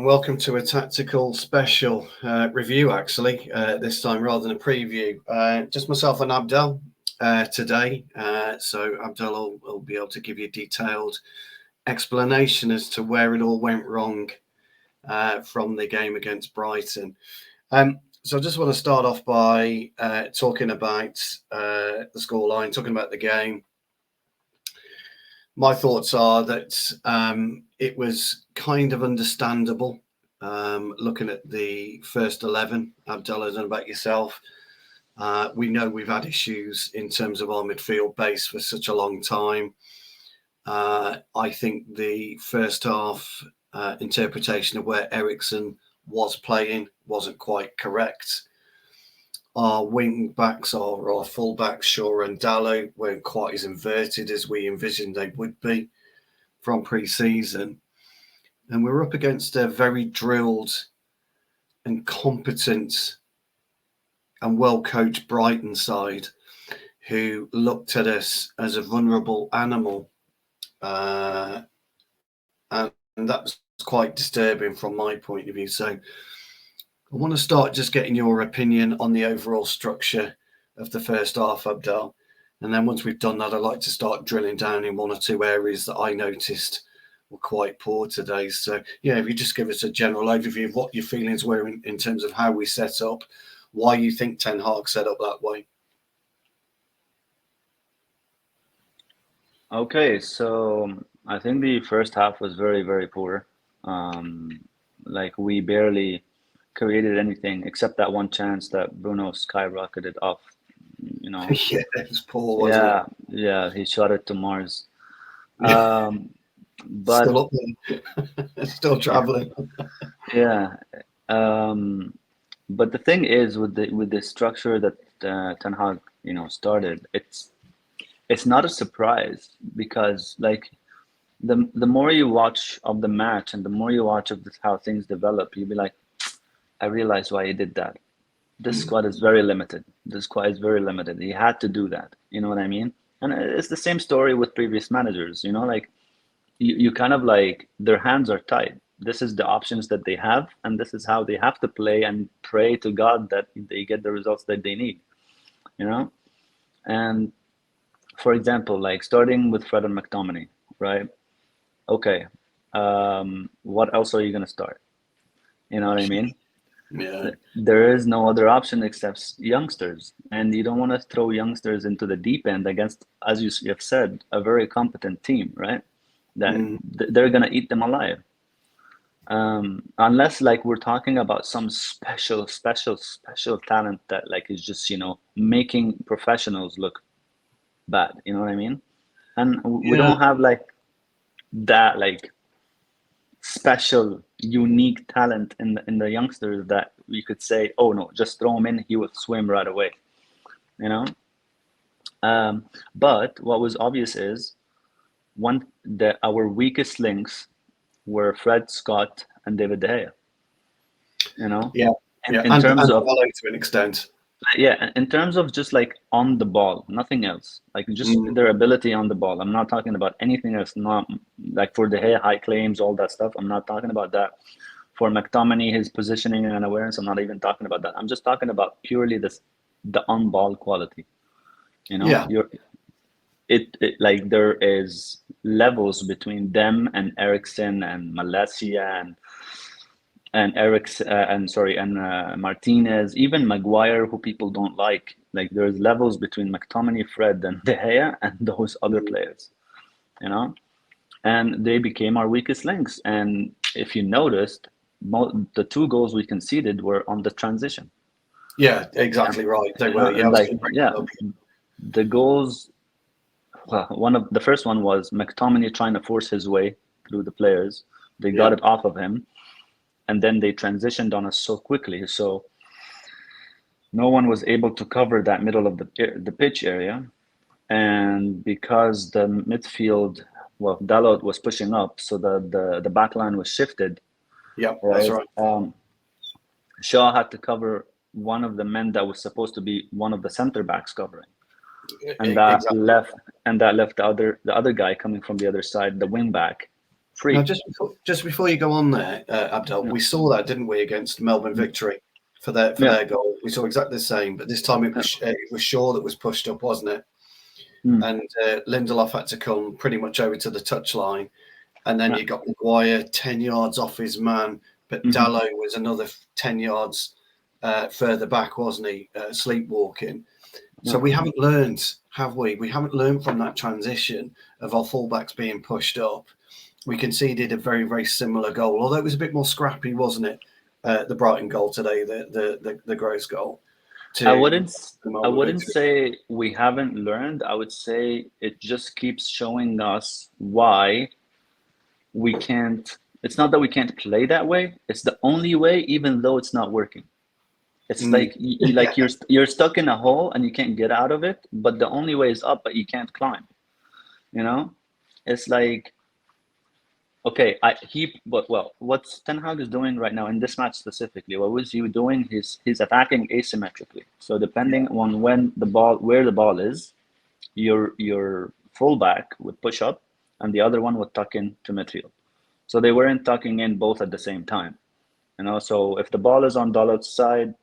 and welcome to a tactical special review, actually, this time rather than a preview. Just myself and Abdel today. So Abdel will be able to give you a detailed explanation as to where it all went wrong from the game against Brighton. So I just want to start off by talking about the scoreline, talking about the game. My thoughts are that it was kind of understandable looking at the first 11. Abdel, I don't know about yourself. We know we've had issues in terms of our midfield base for such a long time. I think the first half interpretation of where Eriksen was playing wasn't quite correct. Our wing backs or our full backs, Shaw and Dalot, weren't quite as inverted as we envisioned they would be from pre-season. And we're up against a very drilled and competent and well-coached Brighton side who looked at us as a vulnerable animal. And that was quite disturbing from my point of view. So I want to start just getting your opinion on the overall structure of the first half, Abdel. And then once we've done that, I'd like to start drilling down in one or two areas that I noticed were quite poor today. So, yeah, if you just give us a general overview of what your feelings were in terms of how we set up, why you think Ten Hag set up that way. Okay, so I think the first half was very, very poor. Like we barely created anything except that one chance that Bruno skyrocketed off. You know, Yeah, it was poor, wasn't it? Yeah, he shot it to Mars. Yeah. But Still up there, still traveling. Yeah. But the thing is, with the structure that Ten Hag, started, it's not a surprise because like the more you watch of the match and the more you watch of how things develop, you'll be like, I realize why he did that. This squad is very limited. This squad is very limited. He had to do that. You know what I mean? And it's the same story with previous managers. Like you kind of like their hands are tied. This is the options that they have, and this is how they have to play and pray to God that they get the results that they need. And for example, like starting with Fred and McTominay, right? Okay, what else are you gonna start? You know what I mean? Yeah. There is no other option except youngsters, and you don't want to throw youngsters into the deep end against, as you have said, a very competent team, right? That they're gonna eat them alive. Unless like we're talking about some special talent that like is just making professionals look bad. You know what I mean? And we don't have like that like special unique talent in the youngsters that we could say, oh no, just throw him in, he will swim right away. But what was obvious is our weakest links were Fred, Scott, and David De Gea. In terms of to an extent. Yeah, in terms of just like on the ball, nothing else. Like just their ability on the ball. I'm not talking about anything else. Not like for De Gea, high claims, all that stuff. I'm not talking about that. For McTominay, his positioning and awareness, I'm not even talking about that. I'm just talking about purely the on-ball quality. It like there is levels between them and Eriksen and Malaysia and Eriksen and Martinez, even Maguire, who people don't like. Like there's levels between McTominay, Fred, and De Gea, and those other players, and they became our weakest links. And if you noticed, the 2 goals we conceded were on the transition. Yeah, exactly right. They were. The goals. Well, the first one was McTominay trying to force his way through the players. They got it off of him, and then they transitioned on us so quickly. So no one was able to cover that middle of the pitch area. And because the midfield, Dalot was pushing up, so the back line was shifted. Yeah, right? That's right. Shaw had to cover one of the men that was supposed to be one of the center backs covering. And that left the other guy coming from the other side, the wing back, free. Now, just before you go on there, Abdel, we saw that, didn't we, against Melbourne Victory for their goal? We saw exactly the same, but this time it was Shaw that was pushed up, wasn't it? And Lindelof had to come pretty much over to the touchline, and then you got Maguire 10 yards off his man, but Dalot was another 10 yards further back, wasn't he? Sleepwalking. So we haven't learned, have we? We haven't learned from that transition of our fullbacks being pushed up. We conceded a very, very similar goal, although it was a bit more scrappy, wasn't it? The Brighton goal today, the Gross goal. I wouldn't say we haven't learned. I would say it just keeps showing us why we can't. It's not that we can't play that way. It's the only way, even though it's not working. It's like you're stuck in a hole and you can't get out of it. But the only way is up, but you can't climb. You know, it's like, okay, what Ten Hag is doing right now in this match specifically, what was he doing? He's attacking asymmetrically. So depending on where the ball is, your fullback would push up and the other one would tuck in to midfield. So they weren't tucking in both at the same time. You know, so if the ball is on Dalot's side,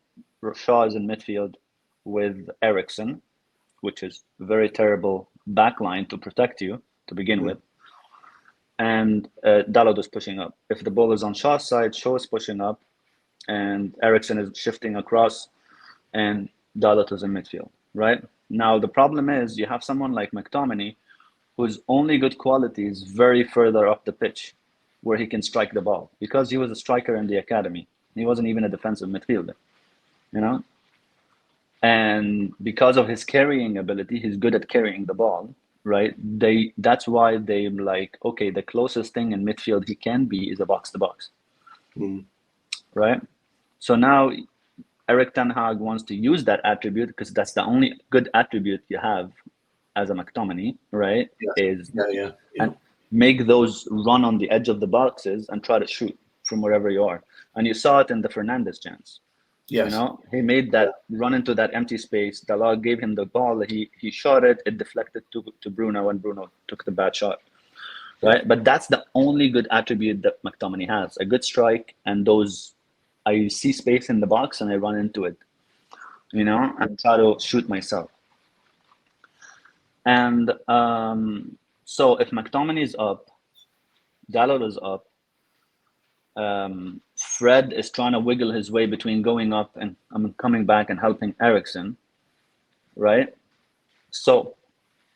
Shaw is in midfield with Eriksen, which is a very terrible backline to protect you to begin with. And Dalot is pushing up. If the ball is on Shaw's side, Shaw is pushing up, and Eriksen is shifting across, and Dalot is in midfield, right? Now, the problem is you have someone like McTominay, whose only good quality is very further up the pitch, where he can strike the ball, because he was a striker in the academy. He wasn't even a defensive midfielder, you know? And because of his carrying ability, he's good at carrying the ball. Right, that's why they're like, okay, the closest thing in midfield he can be is a box to box, right? So now Erik Ten Hag wants to use that attribute because that's the only good attribute you have as a McTominay, right? And make those run on the edge of the boxes and try to shoot from wherever you are. And you saw it in the Fernandes chance. Yes. You know, he made that run into that empty space. Dalot gave him the ball. He shot it. It deflected to Bruno, and Bruno took the bad shot. Right, but that's the only good attribute that McTominay has: a good strike, and those I see space in the box and I run into it. You know, and try to shoot myself. And so if McTominay is up, Dalot is up. Fred is trying to wiggle his way between going up and coming back and helping Eriksen, right? So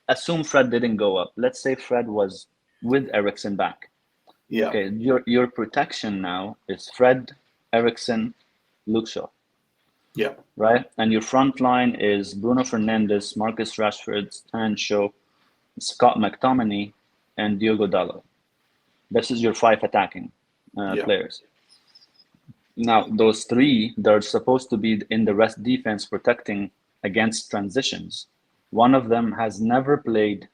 assume Fred didn't go up. Let's say Fred was with Eriksen back. Yeah. Okay, your protection now is Fred, Eriksen, Luke Shaw. Yeah. Right? And your front line is Bruno Fernandes, Marcus Rashford, Sancho, Scott McTominay, and Diogo Dalot. This is your 5 attacking players. Now, those 3, they're supposed to be in the rest defense protecting against transitions. One of them has never played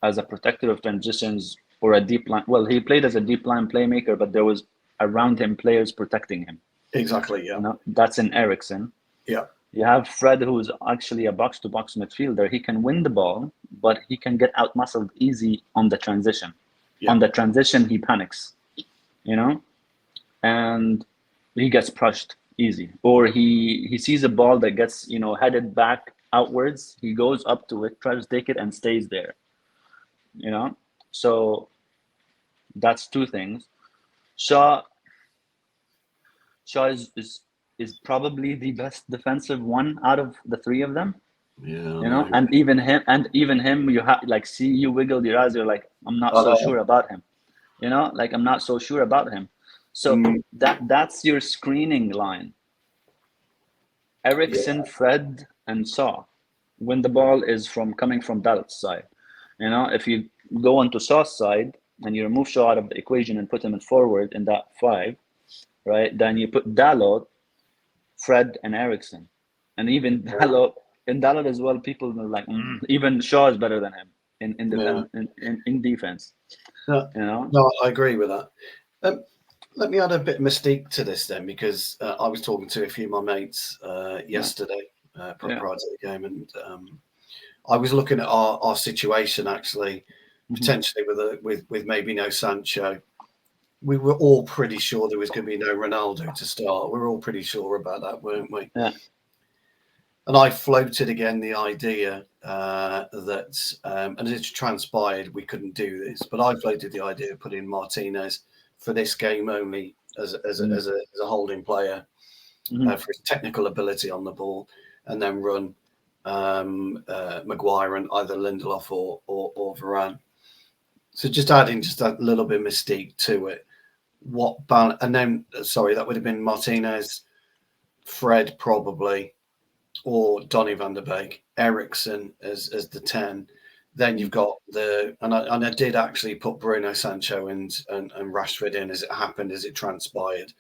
as a protector of transitions or a deep line. Well, he played as a deep line playmaker, but there was around him players protecting him. Exactly, yeah. You know, that's in Eriksen. Yeah. You have Fred, who is actually a box-to-box midfielder. He can win the ball, but he can get out-muscled easy on the transition. Yeah. On the transition, he panics. You know, and he gets crushed easy, or he sees a ball that gets, you know, headed back outwards. He goes up to it, tries to take it, and stays there. You know, so that's 2 things. Shaw is probably the best defensive one out of the 3 of them. Yeah, you know, and even him, you have like, see, you wiggle your eyes. You're like, I'm not so sure about him. You know, like, I'm not so sure about him. So that's your screening line. Eriksen, Fred, and Shaw, when the ball is coming from Dalot's side. You know, if you go onto Shaw's side and you remove Shaw out of the equation and put him in forward in that 5, right? Then you put Dalot, Fred, and Eriksen. And even Dalot as well, people are like, even Shaw is better than him in defense. No, you know? No, I agree with that. Let me add a bit of mystique to this then, because I was talking to a few of my mates yesterday prior to the game, and I was looking at our situation actually, potentially with maybe no Sancho, we were all pretty sure there was going to be no Ronaldo to start. We were all pretty sure about that, weren't we? Yeah. And I floated again the idea that, and it's transpired, we couldn't do this, but I floated the idea of putting Martinez for this game only as a holding player for his technical ability on the ball, and then run Maguire and either Lindelof or Varane. So just adding just a little bit of mystique to it. And then, sorry, that would have been Martinez, Fred probably, or Donny van der Beek, Eriksen as the 10. Then you've got and I did actually put Bruno, Sancho and Rashford in as it happened, as it transpired,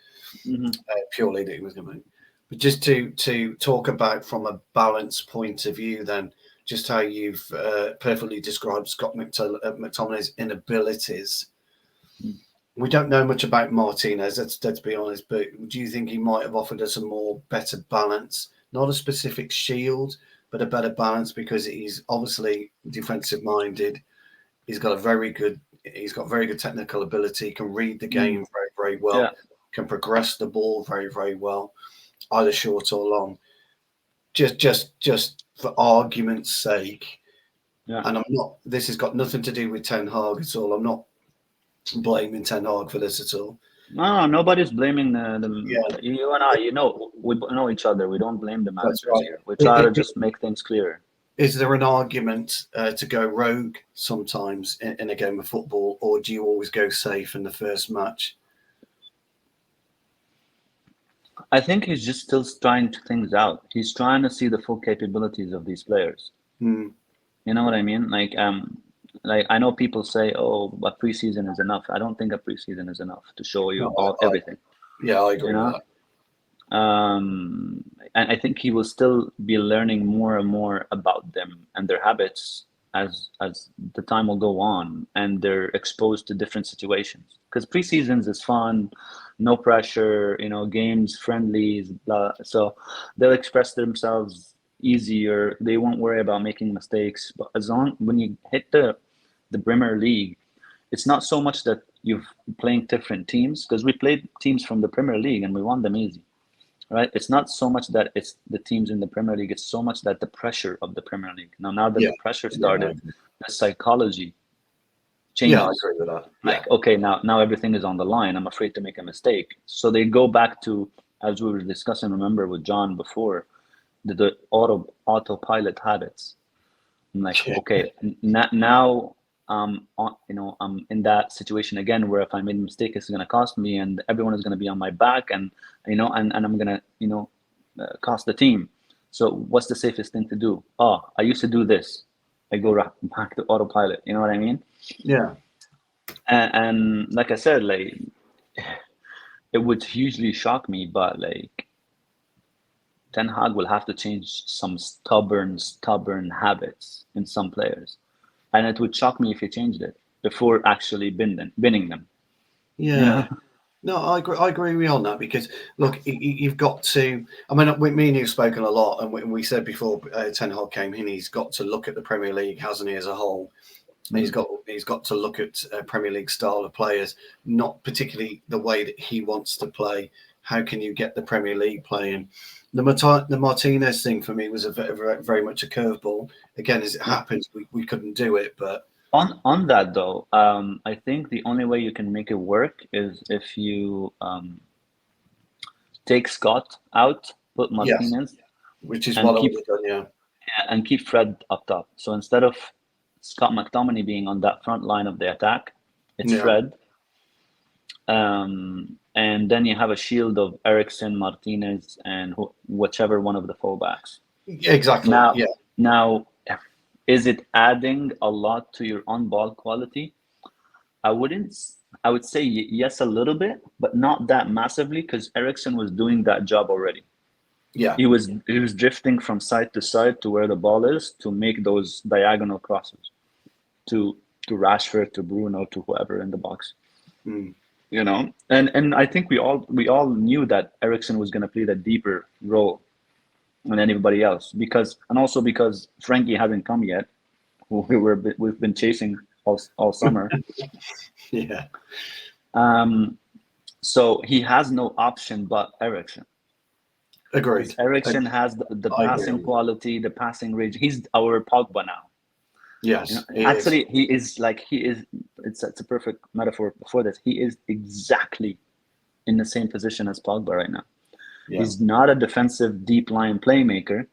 purely that he was going to. But just to talk about from a balance point of view, then just how you've perfectly described Scott McTominay's inabilities. We don't know much about Martinez, let's be honest, but do you think he might have offered us a better balance? Not a specific shield, but a better balance, because he's obviously defensive minded. He's got very good technical ability, can read the game very, very well, can progress the ball very, very well, either short or long. Just for argument's sake. Yeah. And this has got nothing to do with Ten Hag at all. I'm not blaming Ten Hag for this at all. No, nobody's blaming you and I. We know each other. We don't blame the managers here. We try to just make things clearer. Is there an argument to go rogue sometimes in a game of football, or do you always go safe in the first match? I think he's just still trying things out. He's trying to see the full capabilities of these players. You know what I mean? Like I know people say, "Oh, a preseason is enough." I don't think a preseason is enough to show you everything. I agree with that. And I think he will still be learning more and more about them and their habits as the time will go on, and they're exposed to different situations. Because preseasons is fun, no pressure, games, friendlies, blah. So they'll express themselves easier. They won't worry about making mistakes. But when you hit the Premier League, it's not so much that you're playing different teams, because we played teams from the Premier League and we won them easy, right? It's not so much that it's the teams in the Premier League, it's so much that the pressure of the Premier League. Now that the pressure started, the psychology changed. Yeah, I agree with that. Like, okay, now everything is on the line. I'm afraid to make a mistake. So they go back to, as we were discussing, remember, with John before, the autopilot habits. I'm like, okay, now I'm in that situation again, where if I made a mistake, it's going to cost me, and everyone is going to be on my back, and and I'm going to cost the team. So what's the safest thing to do? Oh, I used to do this. I go back to autopilot. You know what I mean? Yeah. And like I said, like, it would hugely shock me, but like, Ten Hag will have to change some stubborn habits in some players. And it would shock me if he changed it before actually binning them. Yeah. No, I agree with you on that, because look, you've got to. I mean, me and you've spoken a lot, and we said before Ten Hag came in, he's got to look at the Premier League, hasn't he, as a whole? And he's got to look at Premier League style of players, not particularly the way that he wants to play. How can you get the Premier League playing? The Martinez thing for me was very much a curveball. Again, as it happens, we couldn't do it. But on that though, I think the only way you can make it work is if you take Scott out, put Martinez, which is what I would have done, and keep Fred up top. So instead of Scott McTominay being on that front line of the attack, it's Fred. And then you have a shield of Eriksen, Martinez, and whichever one of the fullbacks. Exactly. Now, is it adding a lot to your on-ball quality? I would say yes, a little bit, but not that massively, because Eriksen was doing that job already. Yeah. He was drifting from side to side to where the ball is to make those diagonal crosses to Rashford, to Bruno, to whoever in the box. And I think we all knew that Eriksen was going to play the deeper role than anybody else, because Frankie hasn't come yet, who we've been chasing all summer. So he has no option but Eriksen. Agreed. Eriksen has the I passing agree. quality, the passing range. He's our Pogba now. Yes, Actually, he is. It's a perfect metaphor for this. He is exactly in the same position as Pogba right now. Yeah. He's not a defensive deep line playmaker,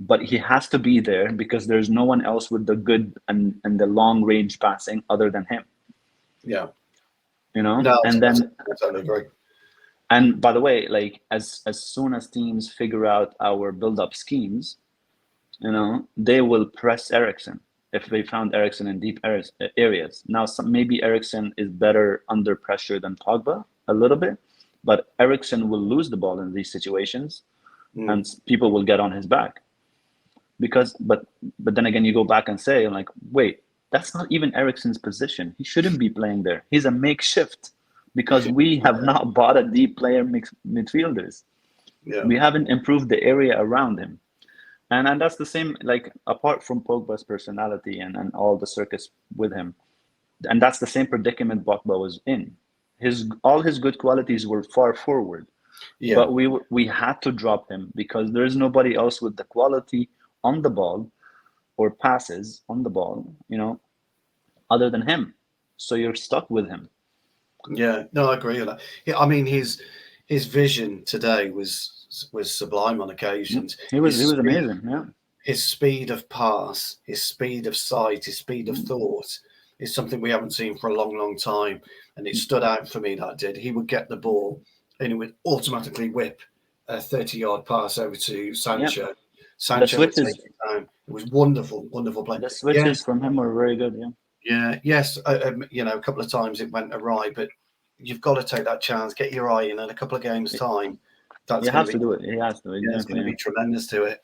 but he has to be there because there's no one else with the good and the long range passing other than him. Yeah. No, and then I totally agree. And by the way, like as soon as teams figure out our build-up schemes, they will press Eriksen if they found Eriksen in deep areas. Now, maybe Eriksen is better under pressure than Pogba a little bit, but Eriksen will lose the ball in these situations, and people will get on his back. But then again, you go back and say, like, wait, that's not even Eriksen's position. He shouldn't be playing there. He's a makeshift. Because we have not bought a deep player midfielders. Yeah. We haven't improved the area around him. And that's the same, like, apart from Pogba's personality and all the circus with him. And that's the same predicament Pogba was in. All his good qualities were far forward. Yeah. But we had to drop him because there's nobody else with the quality on the ball or passes on the ball, other than him. So you're stuck with him. Yeah, no, I agree with that. Yeah, I mean, his vision today was sublime on occasions. He was amazing. Yeah, his speed of pass, his speed of sight, his speed of thought is something we haven't seen for a long, long time, and it stood out for me. That did. He would get the ball and he would automatically whip a 30-yard pass over to Sancho. Yep. Sancho would take it down. It was wonderful, wonderful play. The switches from him were very good. Yeah. Yeah, yes, a couple of times it went awry, but you've got to take that chance, get your eye in a couple of games' time. He has to do it. He has to. Yeah, it's going to be tremendous to it.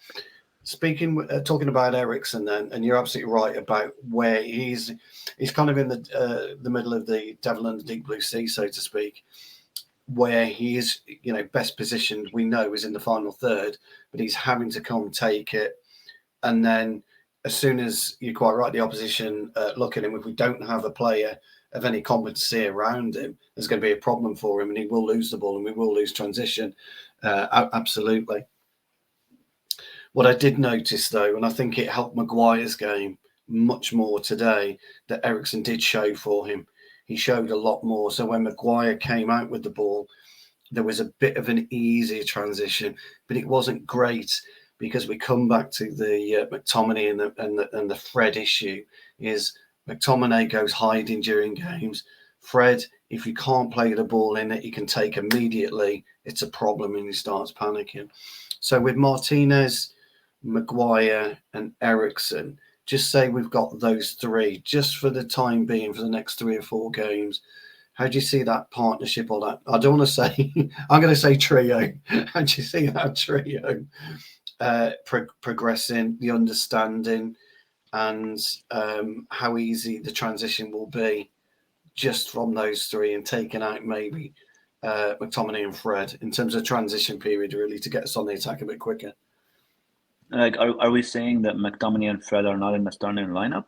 Talking about Eriksen, then, and you're absolutely right about where he's kind of in the middle of the devil and the deep blue sea, so to speak, where he is, best positioned. We know is in the final third, but he's having to come take it, and then. As soon as you're quite right, the opposition look at him. If we don't have a player of any competency around him, there's going to be a problem for him, and he will lose the ball, and we will lose transition. Absolutely. What I did notice, though, and I think it helped Maguire's game much more today, that Eriksen did show for him. He showed a lot more. So when Maguire came out with the ball, there was a bit of an easier transition, but it wasn't great. Because we come back to the McTominay and the Fred issue, is McTominay goes hiding during games. Fred, if you can't play the ball in that you can take immediately, it's a problem and he starts panicking. So with Martinez, Maguire and Eriksen, just say we've got those three just for the time being for the next 3 or 4 games. How do you see that partnership or that? I don't want to say, I'm going to say trio. How do you see that trio? Progressing, the understanding, and how easy the transition will be just from those three, and taking out maybe McTominay and Fred in terms of transition period, really, to get us on the attack a bit quicker. Like, are we saying that McTominay and Fred are not in the starting lineup?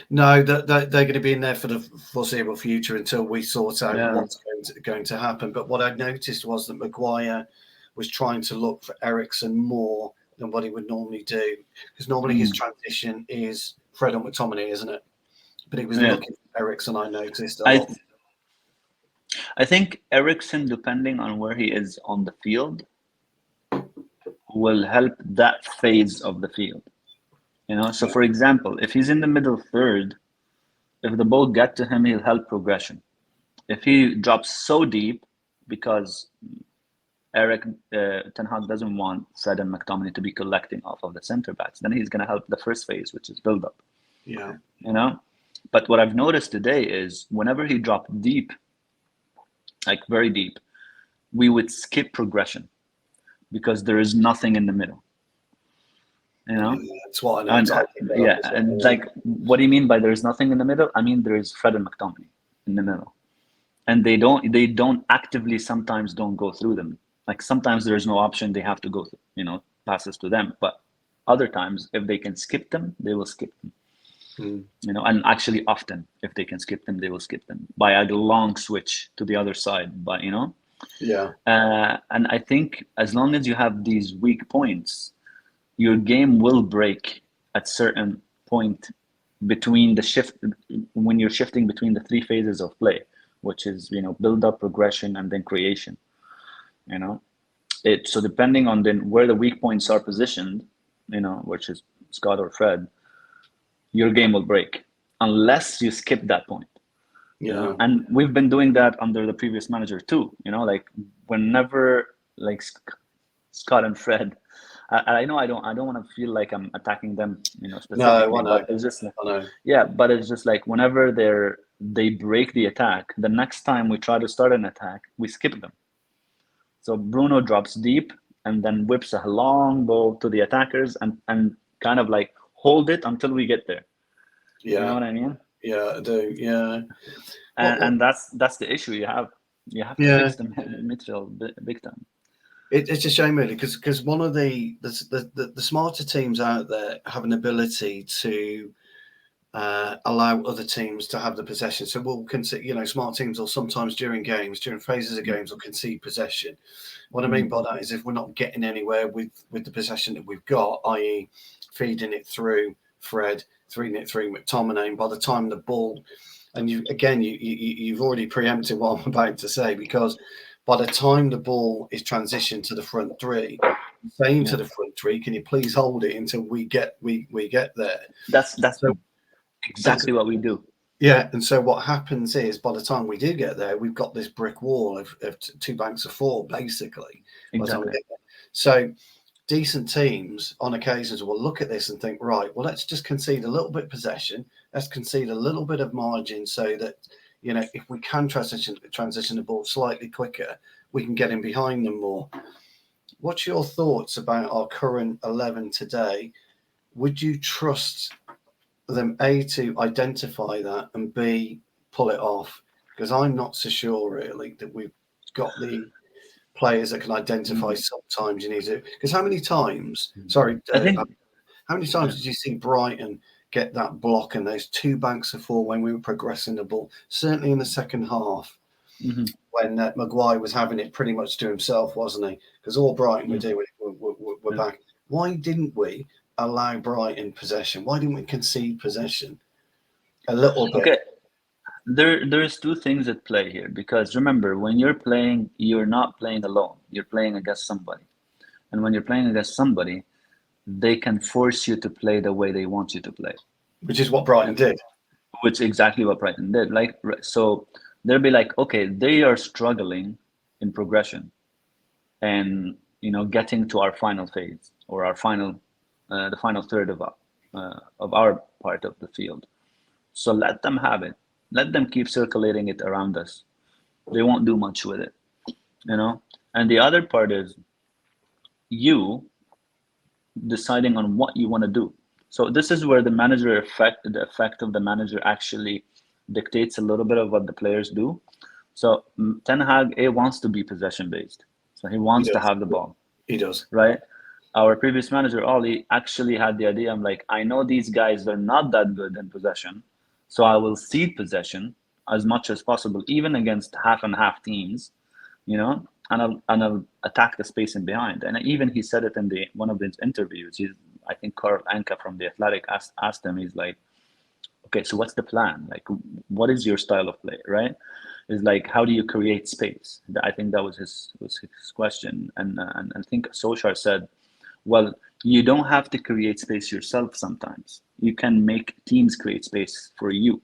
No, they're going to be in there for the foreseeable future until we sort out what's going to happen. But what I noticed was that Maguire was trying to look for Eriksen more than what he would normally do, because normally his transition is Fred and McTominay, isn't it? But he was looking for Eriksen, I noticed a lot. I think Eriksen, depending on where he is on the field, will help that phase of the field. So for example, if he's in the middle third, if the ball gets to him, he'll help progression. If he drops so deep, because Ten Hag doesn't want Fred and McTominay to be collecting off of the center backs, then he's going to help the first phase, which is build up. Yeah. But what I've noticed today is whenever he dropped deep, like very deep, we would skip progression because there is nothing in the middle. That's what I know. And like, what do you mean by there's nothing in the middle? I mean, there is Fred and McTominay in the middle, and they don't actively sometimes don't go through them. Like sometimes there's no option; they have to go through, passes to them. But other times, if they can skip them, they will skip them. And actually often, if they can skip them, they will skip them by a long switch to the other side. But Yeah. And I think as long as you have these weak points, your game will break at certain point between the shift, when you're shifting between the three phases of play, which is build up, progression, and then creation. So depending on where the weak points are positioned, which is Scott or Fred, your game will break unless you skip that point. Yeah. And we've been doing that under the previous manager too. Like whenever Scott and Fred, I know I don't want to feel like I'm attacking them, specifically, but it's just but it's just like whenever they break the attack, the next time we try to start an attack, we skip them. So Bruno drops deep and then whips a long ball to the attackers and kind of like hold it until we get there. Yeah. You know what I mean? Yeah, I do. Yeah. And that's the issue. You have to fix the midfield big time. It's a shame, really, because one of the smarter teams out there have an ability to allow other teams to have the possession. So we'll concede, smart teams will sometimes during phases of games, will concede possession. What I mean by that is if we're not getting anywhere with the possession that we've got, i.e. feeding it through Fred, feeding it through McTominay, and by the time the ball, and you've already preempted what I'm about to say, because by the time the ball is transitioned to the front three, saying to the front three, can you please hold it until we get there? That's exactly what we do. Yeah, and so what happens is by the time we do get there, we've got this brick wall of two banks of four, basically. Exactly. So decent teams on occasions will look at this and think, right, well, let's just concede a little bit of possession. Let's concede a little bit of margin so that, if we can transition the ball slightly quicker, we can get in behind them more. What's your thoughts about our current 11 today? Would you trust them, A, to identify that, and B, pull it off? Because I'm not so sure, really, that we've got the players that can identify sometimes you need to. Because how many times, how many times did you see Brighton get that block and those two banks of four when we were progressing the ball? Certainly in the second half, when Maguire was having it pretty much to himself, wasn't he? Because all Brighton were doing, we're back. Why didn't we allow Brighton possession? Why didn't we concede possession a little bit? Okay, there's two things at play here, because remember, when you're playing, you're not playing alone. You're playing against somebody, and when you're playing against somebody, they can force you to play the way they want you to play, which is what Brighton did. Which is exactly what Brighton did. So they'll be like, okay, they are struggling in progression, and getting to our final phase or our final. The final third of our part of the field. So let them have it. Let them keep circulating it around us. They won't do much with it, And the other part is you deciding on what you want to do. So this is where the effect of the manager actually dictates a little bit of what the players do. So Ten Hag wants to be possession based. So he wants to have the ball. He does. Right? Our previous manager, Oli, actually had the idea. I'm like, I know these guys are not that good in possession, so I will cede possession as much as possible, even against half and half teams, and I'll attack the space in behind. And even he said it in one of his interviews. I think Carl Anka from the Athletic asked him. He's like, okay, so what's the plan? Like, what is your style of play, right? Is like, how do you create space? I think that was his question. And I think Solskjaer said, well, you don't have to create space yourself sometimes. You can make teams create space for you.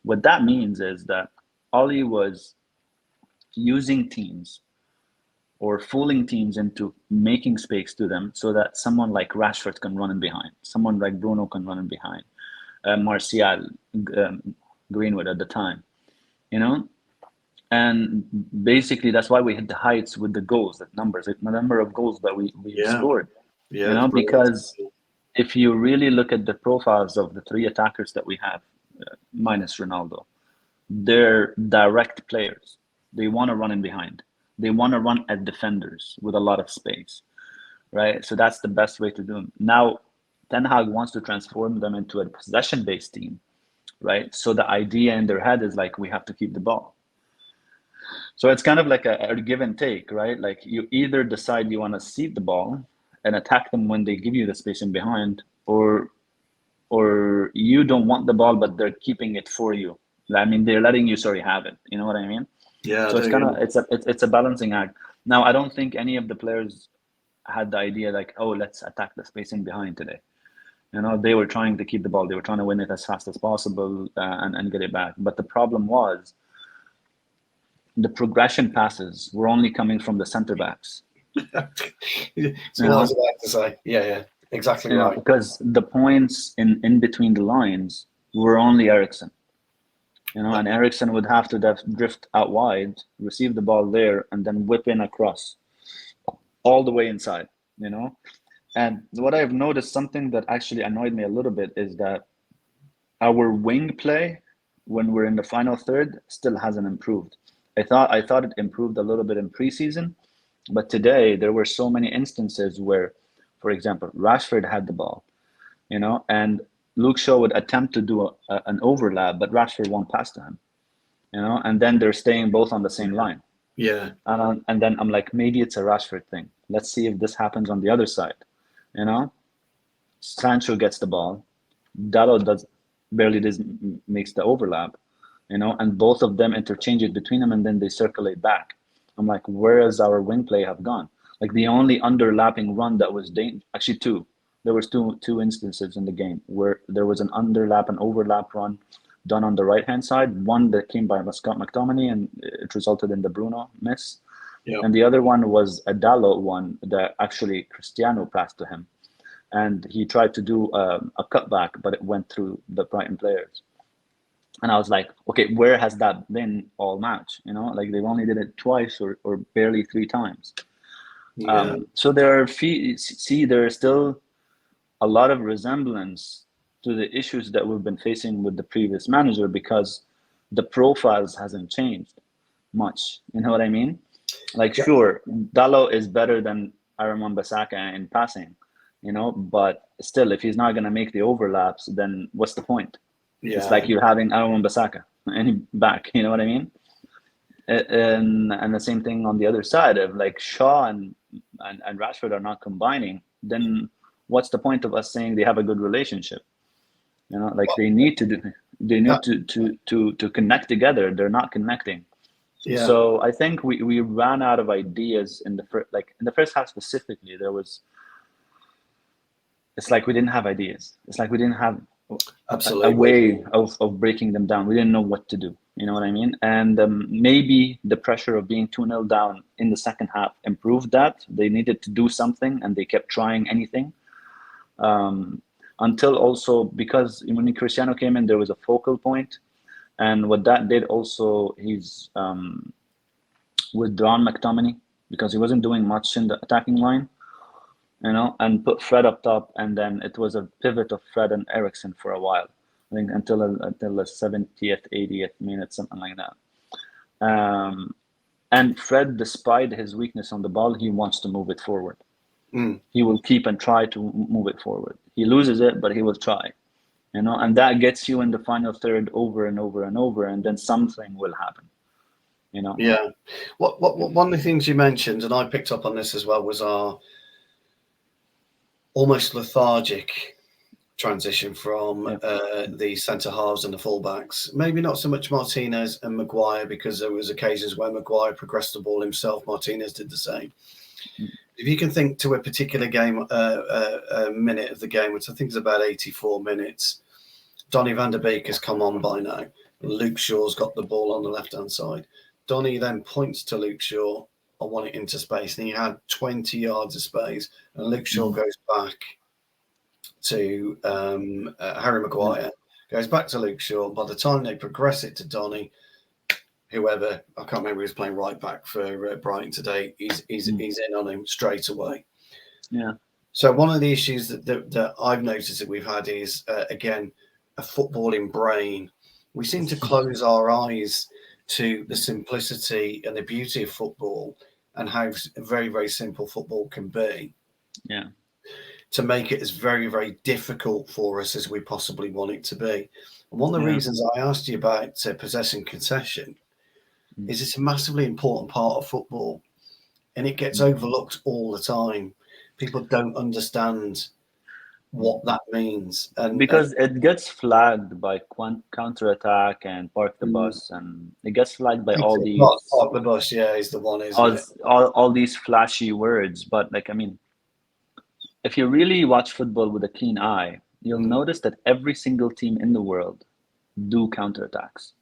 What that means is that Oli was using teams or fooling teams into making space to them so that someone like Rashford can run in behind, someone like Bruno can run in behind, Martial, Greenwood at the time, And basically, that's why we hit the heights with the goals, the number of goals that we scored. Yeah, because if you really look at the profiles of the three attackers that we have, minus Ronaldo, they're direct players. They want to run in behind. They want to run at defenders with a lot of space, right? So that's the best way to do them. Now, Ten Hag wants to transform them into a possession-based team, right? So the idea in their head is like, we have to keep the ball. So it's kind of like a give and take, right? Like you either decide you want to cede the ball and attack them when they give you the space in behind, or you don't want the ball, but they're keeping it for you. I mean, they're letting you have it. You know what I mean? Yeah. So it's kind of it's a balancing act. Now, I don't think any of the players had the idea like, oh, let's attack the space in behind today. They were trying to keep the ball. They were trying to win it as fast as possible and get it back. But the problem was the progression passes were only coming from the center backs. So what I was about to say. Yeah, exactly right. Because the points in between the lines were only Eriksen. And Eriksen would have to drift out wide, receive the ball there, and then whip in across all the way inside. And what I've noticed, something that actually annoyed me a little bit, is that our wing play, when we're in the final third, still hasn't improved. I thought it improved a little bit in preseason, but today there were so many instances where, for example, Rashford had the ball, and Luke Shaw would attempt to do an overlap, but Rashford won't pass to him, and then they're staying both on the same line. Yeah. And then I'm like, maybe it's a Rashford thing. Let's see if this happens on the other side. Sancho gets the ball, Dalot barely makes the overlap, and both of them interchange it between them, and then they circulate back. I'm like, where has our wing play have gone? Like the only underlapping run that was actually two. There was two instances in the game where there was an underlap and overlap run done on the right-hand side. One that came by McTominay, and it resulted in the Bruno miss. Yep. And the other one was a Dalot one that actually Cristiano passed to him. And he tried to do a cutback, but it went through the Brighton players. And I was like, okay, where has that been all match? Like they've only did it twice or barely 3 times. Yeah. So there's still a lot of resemblance to the issues that we've been facing with the previous manager, because the profiles hasn't changed much. You know what I mean? Like, yeah. Sure, Dalot is better than Aaron Wan-Bissaka in passing, but still, if he's not going to make the overlaps, then what's the point? Yeah. It's like you're having Aaron Wan-Bissaka back, you know what I mean? And the same thing on the other side, of like Shaw and Rashford are not combining, then what's the point of us saying they have a good relationship? Like they need to connect together. They're not connecting. Yeah. So I think we ran out of ideas in the first half specifically. It's like we didn't have ideas. It's like we didn't have a way of breaking them down. We didn't know what to do. You know what I mean? And maybe the pressure of being 2-0 down in the second half improved that. They needed to do something, and they kept trying anything. Until also, because when Cristiano came in, there was a focal point. And what that did also, he's withdrawn McTominay because he wasn't doing much in the attacking line, and put Fred up top. And then it was a pivot of Fred and Eriksen for a while, I think until the 70th, 80th minute, something like that. And Fred, despite his weakness on the ball, he wants to move it forward. He will keep and try to move it forward. He loses it, but he will try. And that gets you in the final third over and over and over, and then something will happen. Yeah. What one of the things you mentioned, and I picked up on this as well, was our almost lethargic transition from the centre halves and the fullbacks. Maybe not so much Martinez and Maguire, because there was occasions where Maguire progressed the ball himself. Martinez did the same. If you can think to a particular game, a minute of the game, which I think is about 84 minutes, Donny van der Beek has come on by now. Luke Shaw's got the ball on the left-hand side. Donny then points to Luke Shaw, I want it into space, and he had 20 yards of space, and Luke Shaw goes back to Harry Maguire, goes back to Luke Shaw. By the time they progress it to Donny, whoever, I can't remember, who's playing right back for Brighton today, he's in on him straight away. Yeah. So one of the issues that I've noticed that we've had is, again, a footballing brain. We seem to close our eyes to the simplicity and the beauty of football and how very, very simple football can be. Yeah. to make it as very, very difficult for us as we possibly want it to be. And one of the reasons I asked you about possession concession is it's a massively important part of football, and it gets overlooked all the time. People don't understand what that means, and because it gets flagged by counter-attack and park the bus, and it gets flagged by all these park the bus, is the one, isn't it? All these flashy words. But like, I mean, if you really watch football with a keen eye, you'll notice that every single team in the world do counterattacks.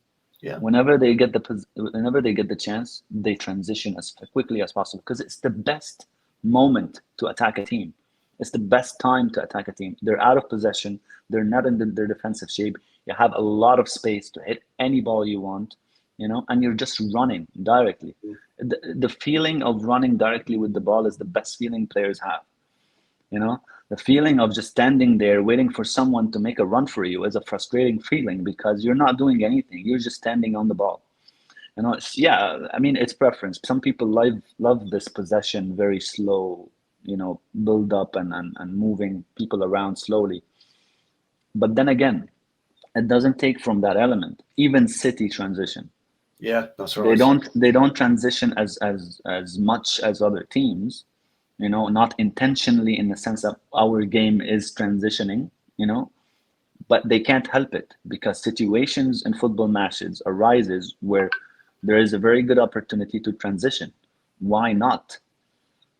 Yeah. Whenever they get the chance, they transition as quickly as possible, because it's the best moment to attack a team. It's the best time to attack a team. They're out of possession. They're not in their defensive shape. You have a lot of space to hit any ball you want, and you're just running directly. The feeling of running directly with the ball is the best feeling players have. The feeling of just standing there waiting for someone to make a run for you is a frustrating feeling, because you're not doing anything. You're just standing on the ball. It's preference. Some people love this possession, very slow, build up and moving people around slowly. But then again, it doesn't take from that element. Even City transition. Yeah, that's right. They don't transition as much as other teams. Not intentionally, in the sense that our game is transitioning, but they can't help it, because situations in football matches arises where there is a very good opportunity to transition. Why not?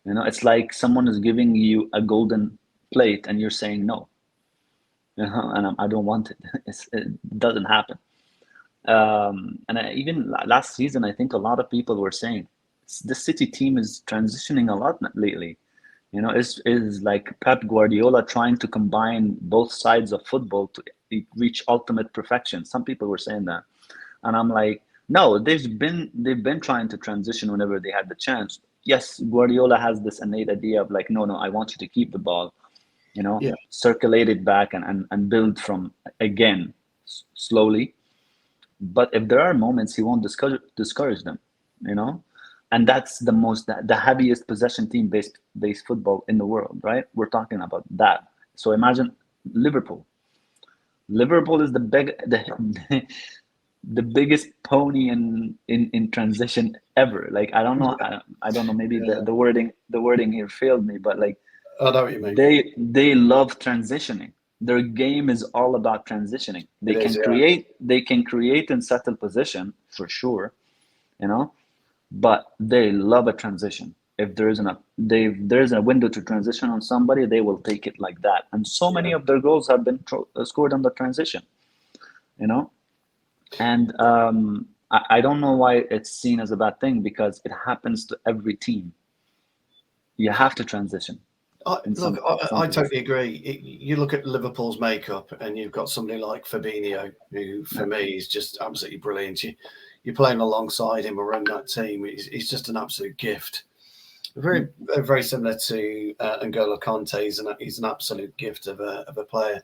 It's like someone is giving you a golden plate and you're saying no, and I don't want it. It doesn't happen. Even last season, I think a lot of people were saying the City team is transitioning a lot lately. Is like Pep Guardiola trying to combine both sides of football to reach ultimate perfection. Some people were saying that, and I'm like, no, they've been trying to transition whenever they had the chance. Yes, Guardiola has this innate idea of like, no, I want you to keep the ball, circulate it back and build from again slowly. But if there are moments, he won't discourage them, and that's the heaviest possession team based football in the world, right? We're talking about that. So imagine Liverpool. Liverpool is the biggest pony in transition ever. Like, I don't know. I don't know. Maybe the wording here failed me, but like, I know what you mean. They love transitioning. Their game is all about transitioning. They can create and settle position for sure, but they love a transition. If there's a window to transition on somebody, they will take it like that. And so many of their goals have been scored on the transition, And I don't know why it's seen as a bad thing, because it happens to every team. You have to transition. I totally agree. You look at Liverpool's makeup, and you've got somebody like Fabinho, who for me is just absolutely brilliant. You're playing alongside him around that team. He's just an absolute gift. Very, very similar to N'Golo Kanté. He's an absolute gift of a player.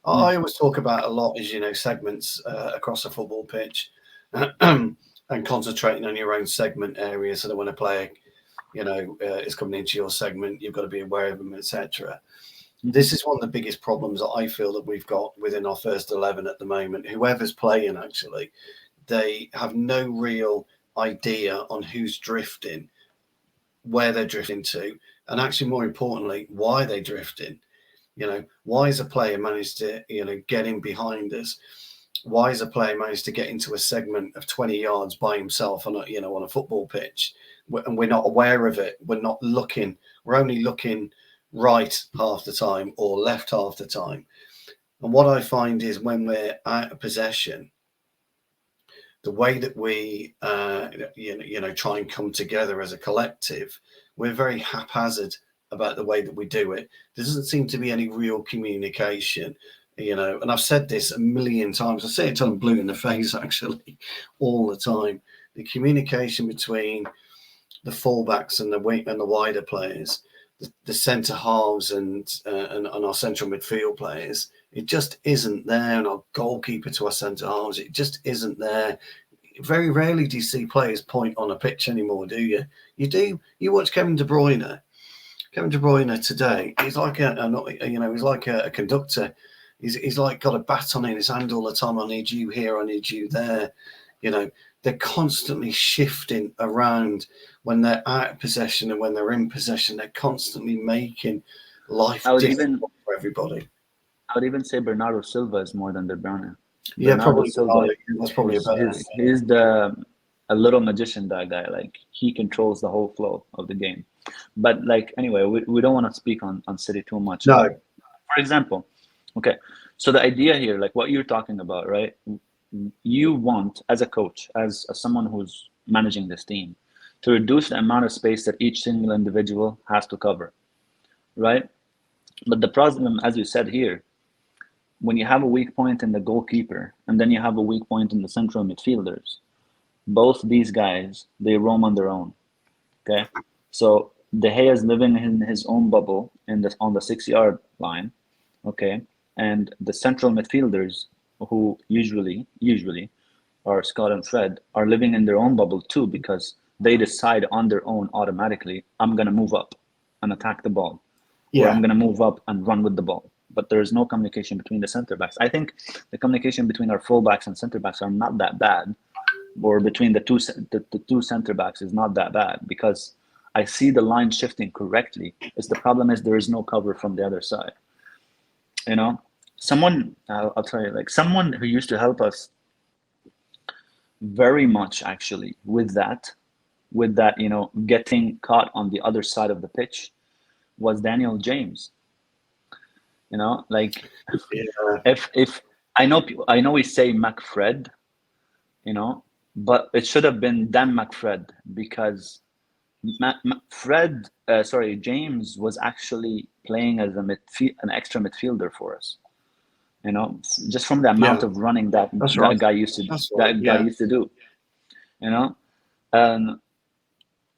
I always talk about a lot, as segments across a football pitch, and concentrating on your own segment area. So that when a player, is coming into your segment, you've got to be aware of them, etc. This is one of the biggest problems that I feel that we've got within our first 11 at the moment. Whoever's playing, actually, they have no real idea on who's drifting, where they're drifting to, and actually, more importantly, why they're drifting. Why has a player managed to, get in behind us? Why has a player managed to get into a segment of 20 yards by himself on a football pitch, and we're not aware of it? We're not looking. We're only looking right half the time or left half the time. And what I find is when we're out of possession, the way that we, try and come together as a collective, we're very haphazard about the way that we do it. There doesn't seem to be any real communication, and I've said this a million times. I say it till I'm blue in the face, actually, all the time. The communication between the fullbacks and the wider players, the centre halves and our central midfield players, it just isn't there. And our goalkeeper to our centre halves, it just isn't there. Very rarely do you see players point on a pitch anymore, do you? You do. You watch Kevin De Bruyne. Kevin De Bruyne today, he's like he's like a conductor. He's like got a baton in his hand all the time. I need you here. I need you there. They're constantly shifting around when they're out of possession and when they're in possession. They're constantly making life difficult for everybody. I would even say Bernardo Silva is more than De Bruyne. Yeah, probably. That's probably he's a little magician, that guy. Like, he controls the whole flow of the game. But like, anyway, we don't want to speak on City too much. No. For example, okay, so the idea here, like what you're talking about, right? You want, as a coach, as someone who's managing this team, to reduce the amount of space that each single individual has to cover, right? But the problem, as you said here, when you have a weak point in the goalkeeper and then you have a weak point in the central midfielders, both these guys, they roam on their own. Okay, so De Gea is living in his own bubble on the 6-yard line. Okay, and the central midfielders, who usually are Scott and Fred, are living in their own bubble too, because they decide on their own automatically, I'm gonna move up and attack the ball, or I'm gonna move up and run with the ball. But there is no communication between the center backs. I think the communication between our fullbacks and center backs are not that bad, or between the two center backs is not that bad, because I see the line shifting correctly. The problem is there is no cover from the other side. Someone, I'll tell you, like someone who used to help us very much actually with that, getting caught on the other side of the pitch, was Daniel James. If I know we say McFred, but it should have been Dan McFred, because James was actually playing as an extra midfielder for us. Just from the amount of running that guy used to do. And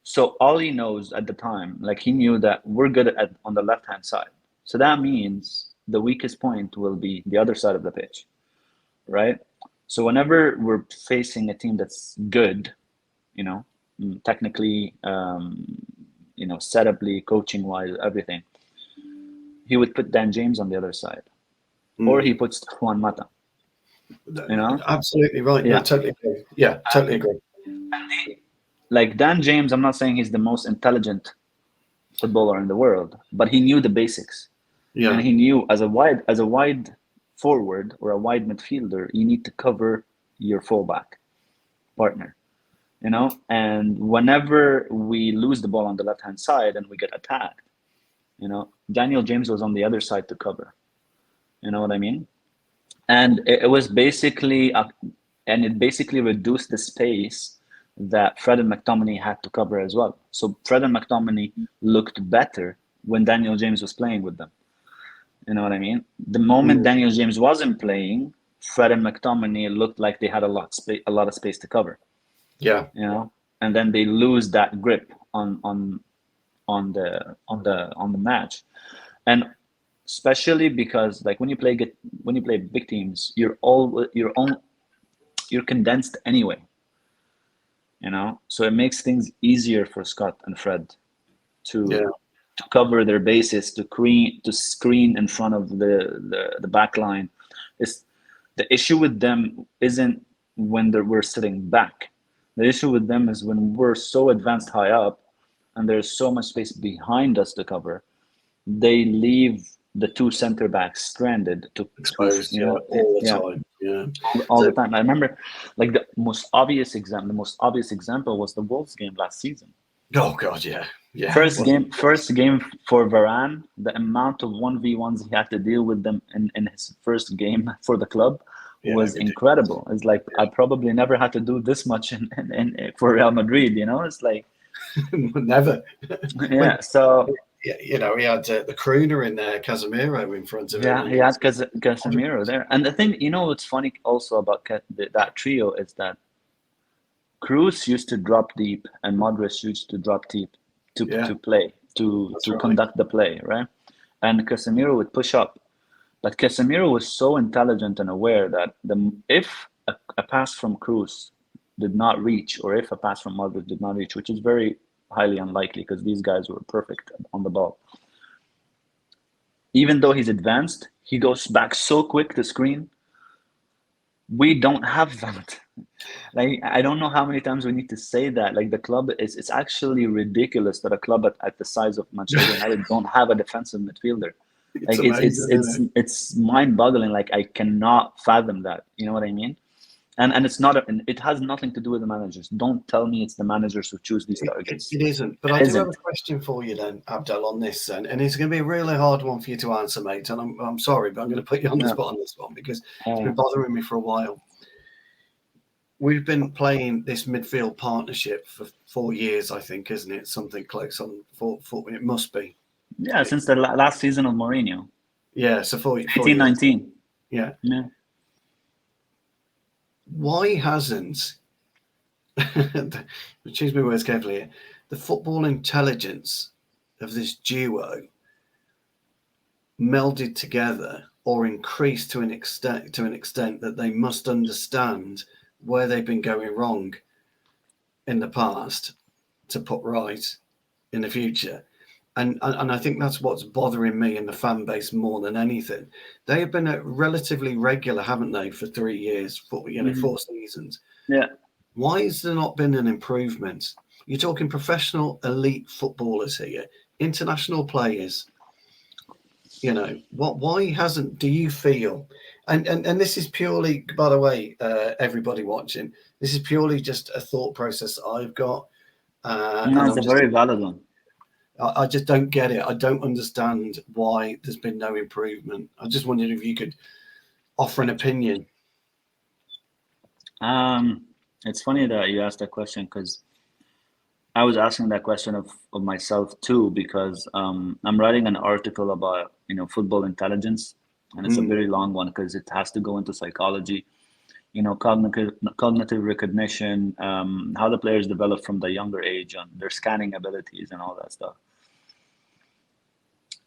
so all he knows at the time, like he knew that we're good on the left-hand side. So that means the weakest point will be the other side of the pitch, right? So whenever we're facing a team that's good, technically, setuply, coaching-wise, everything, he would put Dan James on the other side, or he puts Juan Mata. Absolutely right. Yeah, totally agree. Yeah, totally agree. Like Dan James, I'm not saying he's the most intelligent footballer in the world, but he knew the basics. Yeah. And he knew as a wide forward or a wide midfielder, you need to cover your fullback partner. And whenever we lose the ball on the left-hand side and we get attacked, Daniel James was on the other side to cover. You know what I mean? And it was basically, it basically reduced the space that Fred and McTominay had to cover as well. So Fred and McTominay looked better when Daniel James was playing with them. You know what I mean? The moment Daniel James wasn't playing, Fred and McTominay looked like they had a lot of space to cover. Yeah. And then they lose that grip on the match. And especially because, like, when you play big teams, you're condensed anyway. So it makes things easier for Scott and Fred to cover their bases, to screen in front of the back line. The issue with them isn't when we're sitting back. The issue with them is when we're so advanced high up and there's so much space behind us to cover, they leave the two center backs stranded to exposed all the time. Yeah, all the time. I remember, like, the most obvious example was the Wolves game last season. Oh God, yeah. First game for Varane, the amount of 1v1s he had to deal with them in his first game for the club was incredible. It's like I probably never had to do this much for Real Madrid. It's like never. Yeah. So he had the crooner in there, Casemiro, in front of him. Yeah, he had Casemiro there. And the thing, what's funny also about that trio is that Kroos used to drop deep and Modric used to drop deep to play, to conduct the play, right? And Casemiro would push up. But Casemiro was so intelligent and aware that if a pass from Kroos did not reach, or if a pass from Modric did not reach, which is very highly unlikely because these guys were perfect on the ball. Even though he's advanced, he goes back so quick to screen. We don't have that. Like, I don't know how many times we need to say that. Like, the club it's actually ridiculous that a club at the size of Manchester United don't have a defensive midfielder. It's Like, amazing, isn't it's mind-boggling. Like, I cannot fathom that. You know what I mean? And it's not it has nothing to do with the managers. Don't tell me it's the managers who choose these targets. It isn't. But I do have a question for you then, Abdel, on this, and it's going to be a really hard one for you to answer, mate. And I'm sorry, but I'm going to put you on the spot on this one because it's been bothering me for a while. We've been playing this midfield partnership for 4 years, I think, isn't it? Something close on 4. It must be. Yeah, since the last season of Mourinho. Yeah, so 4 18-19. Yeah. Yeah. Why hasn't, choose my words carefully here, the football intelligence of this duo melded together or increased to an extent that they must understand where they've been going wrong in the past to put right in the future? And I think that's what's bothering me and the fan base more than anything. They have been relatively regular, haven't they, for 3 years, 4 seasons. Yeah. Why has there not been an improvement? You're talking professional elite footballers here, international players. You know, why hasn't, do you feel, and this is purely, by the way, everybody watching, this is purely just a thought process that I've got. No, it's a very valid one. I just don't get it. I don't understand why there's been no improvement. I just wondered if you could offer an opinion. It's funny that you asked that question because I was asking that question of myself too, because I'm writing an article about football intelligence, and it's a very long one because it has to go into psychology, cognitive recognition, how the players develop from the younger age, on their scanning abilities and all that stuff.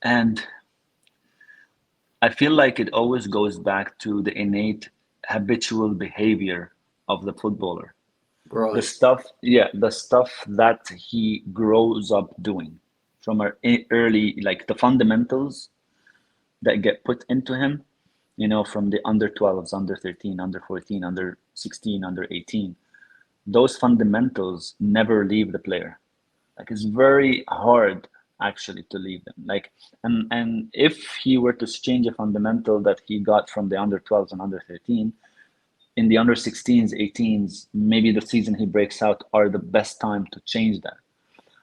And I feel like it always goes back to the innate habitual behavior of the footballer. Right. The stuff that he grows up doing from early, like the fundamentals that get put into him, from the under 12s, under 13, under 14, under 16, under 18. Those fundamentals never leave the player. Like, it's very hard actually to leave them. Like, and if he were to change a fundamental that he got from the under 12s and under 13, in the under 16s, 18s, maybe the season he breaks out are the best time to change that.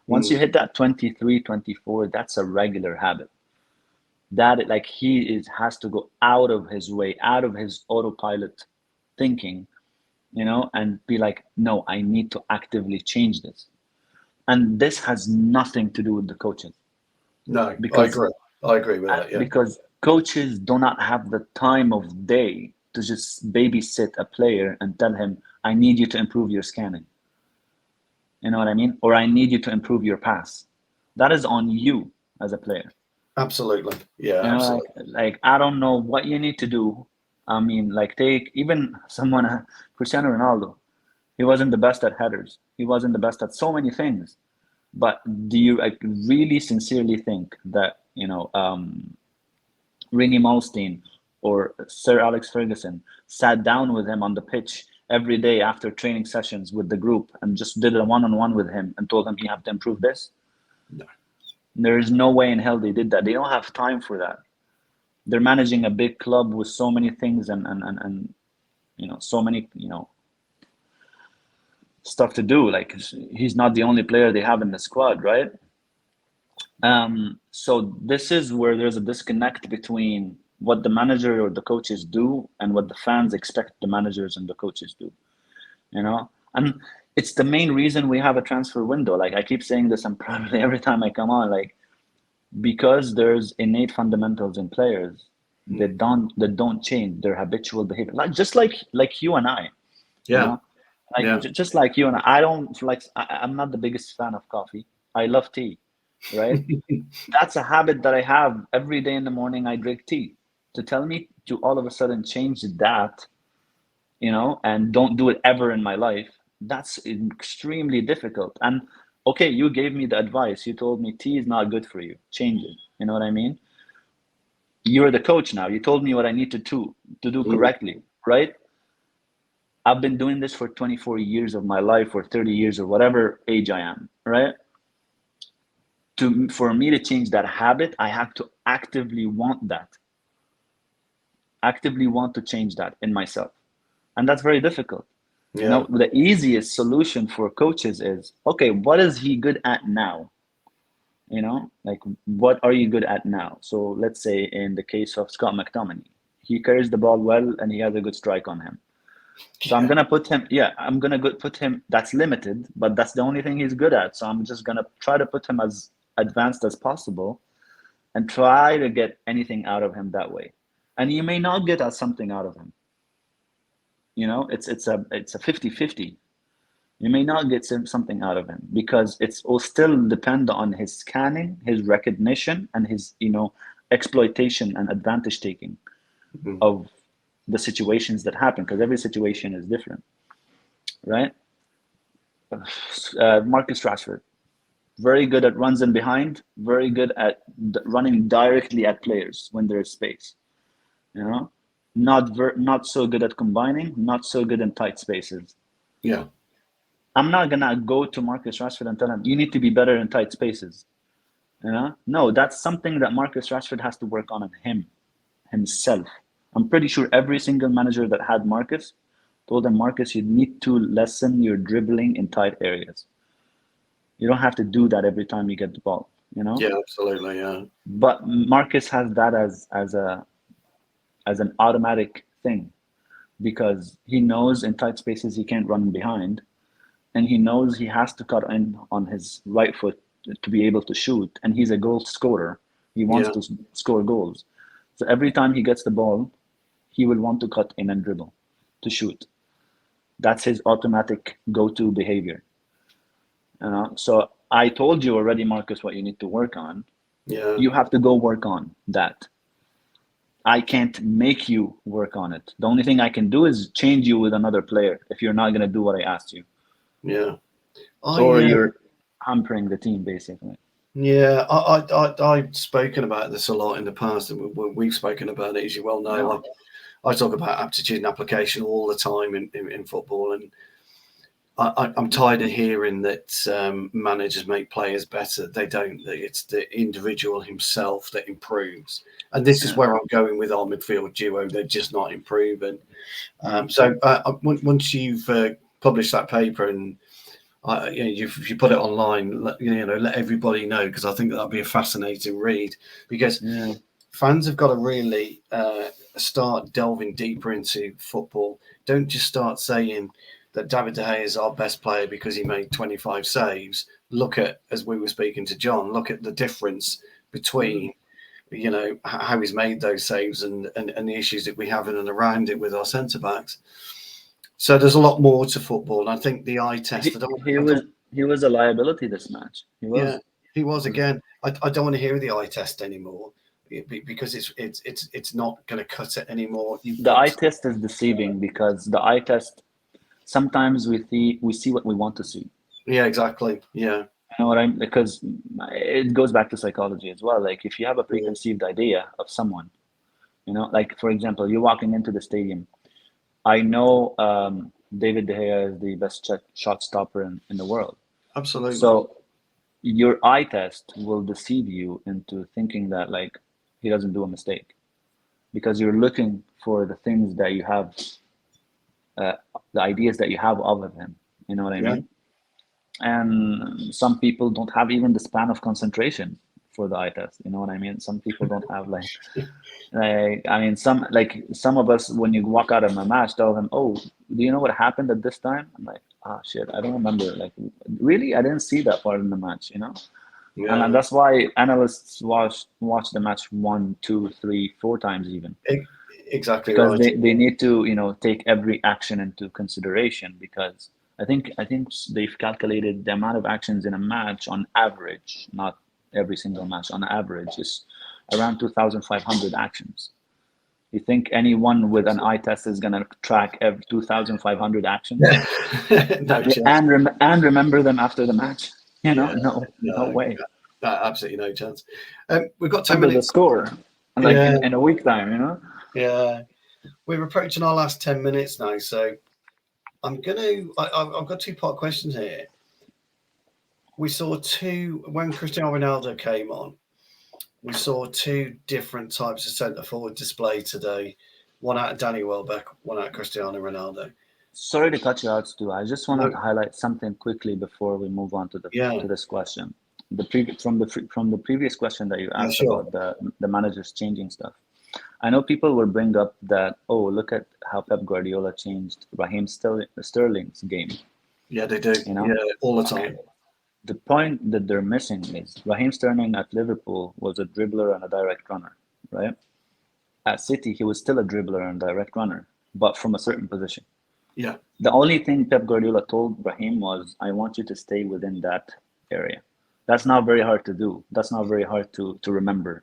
Once you hit that 23, 24, that's a regular habit. That, like, he has to go out of his way, out of his autopilot thinking, and be like, no, I need to actively change this. And this has nothing to do with the coaches. No, because I agree with that. Yeah. Because coaches do not have the time of day to just babysit a player and tell him, I need you to improve your scanning. You know what I mean? Or I need you to improve your pass. That is on you as a player. Absolutely. Yeah, absolutely. Like, I don't know what you need to do. I mean, like, take even someone, Cristiano Ronaldo. He wasn't the best at headers. He wasn't the best at so many things. But do you really sincerely think that, Rini Malstein or Sir Alex Ferguson sat down with him on the pitch every day after training sessions with the group and just did a one-on-one with him and told him you have to improve this? No. There is no way in hell they did that. They don't have time for that. They're managing a big club with so many things and so many, stuff to do. Like, he's not the only player they have in the squad, right? So this is where there's a disconnect between what the manager or the coaches do and what the fans expect the managers and the coaches do, and it's the main reason we have a transfer window. Like, I keep saying this, and probably every time I come on, like, because there's innate fundamentals in players that don't change their habitual behavior, just like you and I. Just like you and I don't like, I'm not the biggest fan of coffee. I love tea, right? That's a habit that I have every day in the morning. I drink tea. To tell me to all of a sudden change that, and don't do it ever in my life, that's extremely difficult. And okay, you gave me the advice. You told me tea is not good for you. Change it. You know what I mean? You're the coach now. You told me what I need to do correctly, right? I've been doing this for 24 years of my life, or 30 years, or whatever age I am, right? For me to change that habit, I have to actively want that. Actively want to change that in myself. And that's very difficult. Yeah. You know, the easiest solution for coaches is, okay, what is he good at now? You know, like, what are you good at now? So let's say in the case of Scott McTominay, he carries the ball well and he has a good strike on him. So I'm gonna put him. Put him. That's limited, but that's the only thing he's good at. So I'm just gonna try to put him as advanced as possible, and try to get anything out of him that way. And you may not get something out of him. You know, it's a 50-50. You may not get something out of him because it will still depend on his scanning, his recognition, and his exploitation and advantage taking of the situations that happen, because every situation is different, right? Marcus Rashford, very good at runs in behind, very good at running directly at players when there's space. You know, not so good at combining, not so good in tight spaces. Yeah. I'm not gonna go to Marcus Rashford and tell him you need to be better in tight spaces. You know, no, that's something that Marcus Rashford has to work on himself. I'm pretty sure every single manager that had Marcus told him, Marcus, you need to lessen your dribbling in tight areas. You don't have to do that every time you get the ball, you know? Yeah, absolutely, yeah. But Marcus has that as an automatic thing, because he knows in tight spaces he can't run behind, and he knows he has to cut in on his right foot to be able to shoot, and he's a goal scorer. He wants to score goals. So every time he gets the ball, he will want to cut in and dribble to shoot. That's his automatic go-to behavior. So I told you already, Marcus, what you need to work on. Yeah. You have to go work on that. I can't make you work on it. The only thing I can do is change you with another player if you're not going to do what I asked you. Yeah. You're hampering the team, basically. Yeah, I've spoken about this a lot in the past, and we've spoken about it, as you well know. Yeah. I talk about aptitude and application all the time in football, and I'm tired of hearing that managers make players better. They don't. It's the individual himself that improves, and this is where I'm going with our midfield duo. They're just not improving. So once you've published that paper and if you put it online, let everybody know, because I think that'll be a fascinating read, because fans have got to really start delving deeper into football. Don't just start saying that David De Gea is our best player because he made 25 saves. Look at, as we were speaking to John, look at the difference between how he's made those saves and the issues that we have in and around it with our centre backs. So there's a lot more to football. And I think the eye test. He was a liability this match. He was. Yeah, he was again. I don't want to hear the eye test anymore, because it's not going to cut it anymore. The eye test is deceiving, because the eye test, sometimes we see what we want to see. Yeah, exactly. Yeah. You know what I mean? Because it goes back to psychology as well. Like, if you have a preconceived idea of someone, like, for example, you're walking into the stadium. I know David De Gea is the best shot stopper in the world. Absolutely. So your eye test will deceive you into thinking that, like, he doesn't do a mistake, because you're looking for the things that you have, the ideas that you have of him. You know what I mean? And some people don't have even the span of concentration for the eye test. You know what I mean? Some people don't have some of us, when you walk out of a match, tell them, "Oh, do you know what happened at this time?" I'm like, shit, I don't remember. Like, really, I didn't see that part in the match. Yeah. And that's why analysts watch the match 1, 2, 3, 4 times even. Exactly, because right. they need to take every action into consideration, because I think they've calculated the amount of actions in a match on average, not every single match, on average is around 2,500 actions. You think anyone with an eye test is going to track every 2,500 actions No and remember them after the match? You know, no way. Absolutely no chance. We've got 10 Remember minutes. the score, like in a week time, you know. Yeah, we're approaching our last 10 minutes now, so I've got 2-part questions here. We saw when Cristiano Ronaldo came on, we saw 2 different types of centre forward displayed today. One out of Danny Welbeck, one out of Cristiano Ronaldo. Sorry to cut you out, Stu. I just wanted to highlight something quickly before we move on to this question. From the previous question that you asked about the managers changing stuff. I know people will bring up that, look at how Pep Guardiola changed Raheem Sterling's game. Yeah, they do. You know? Yeah, all the time. The point that they're missing is Raheem Sterling at Liverpool was a dribbler and a direct runner, right? At City, he was still a dribbler and direct runner, but from a certain position. Yeah. The only thing Pep Guardiola told Raheem was, I want you to stay within that area. That's not very hard to do. That's not very hard to remember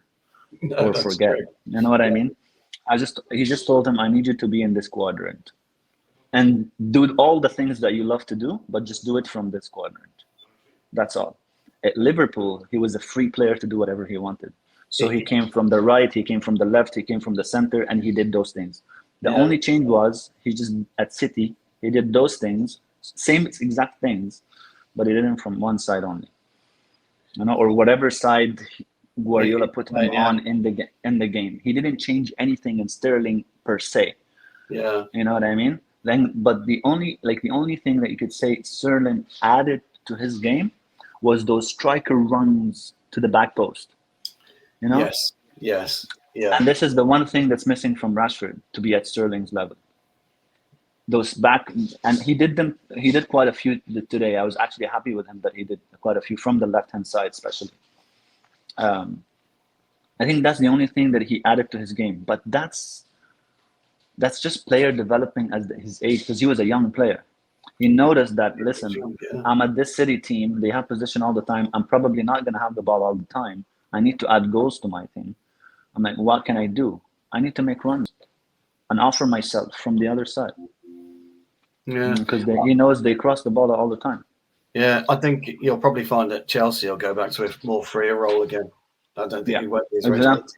or forget. True. You know what I mean? He just told him, I need you to be in this quadrant and do all the things that you love to do, but just do it from this quadrant. That's all. At Liverpool, he was a free player to do whatever he wanted. So he came from the right, he came from the left, he came from the center, and he did those things. The only change was at City, he did those things, same exact things, but he did them from one side only. You know, or whatever side Guardiola put him on in the game. He didn't change anything in Sterling per se. Yeah. You know what I mean? But the only thing that you could say Sterling added to his game was those striker runs to the back post. You know? Yes. Yeah. And this is the one thing that's missing from Rashford to be at Sterling's level. Those back, and he did quite a few today. I was actually happy with him that he did quite a few from the left-hand side, especially. I think that's the only thing that he added to his game. But that's just player developing as his age, because he was a young player. He noticed that, listen, I'm at this City team. They have possession all the time. I'm probably not going to have the ball all the time. I need to add goals to my team. I'm like, what can I do? I need to make runs and offer myself from the other side. Yeah, because he knows they cross the ball all the time. Yeah, I think you'll probably find that Chelsea will go back to a more freer role again. I don't think he won't be as exactly.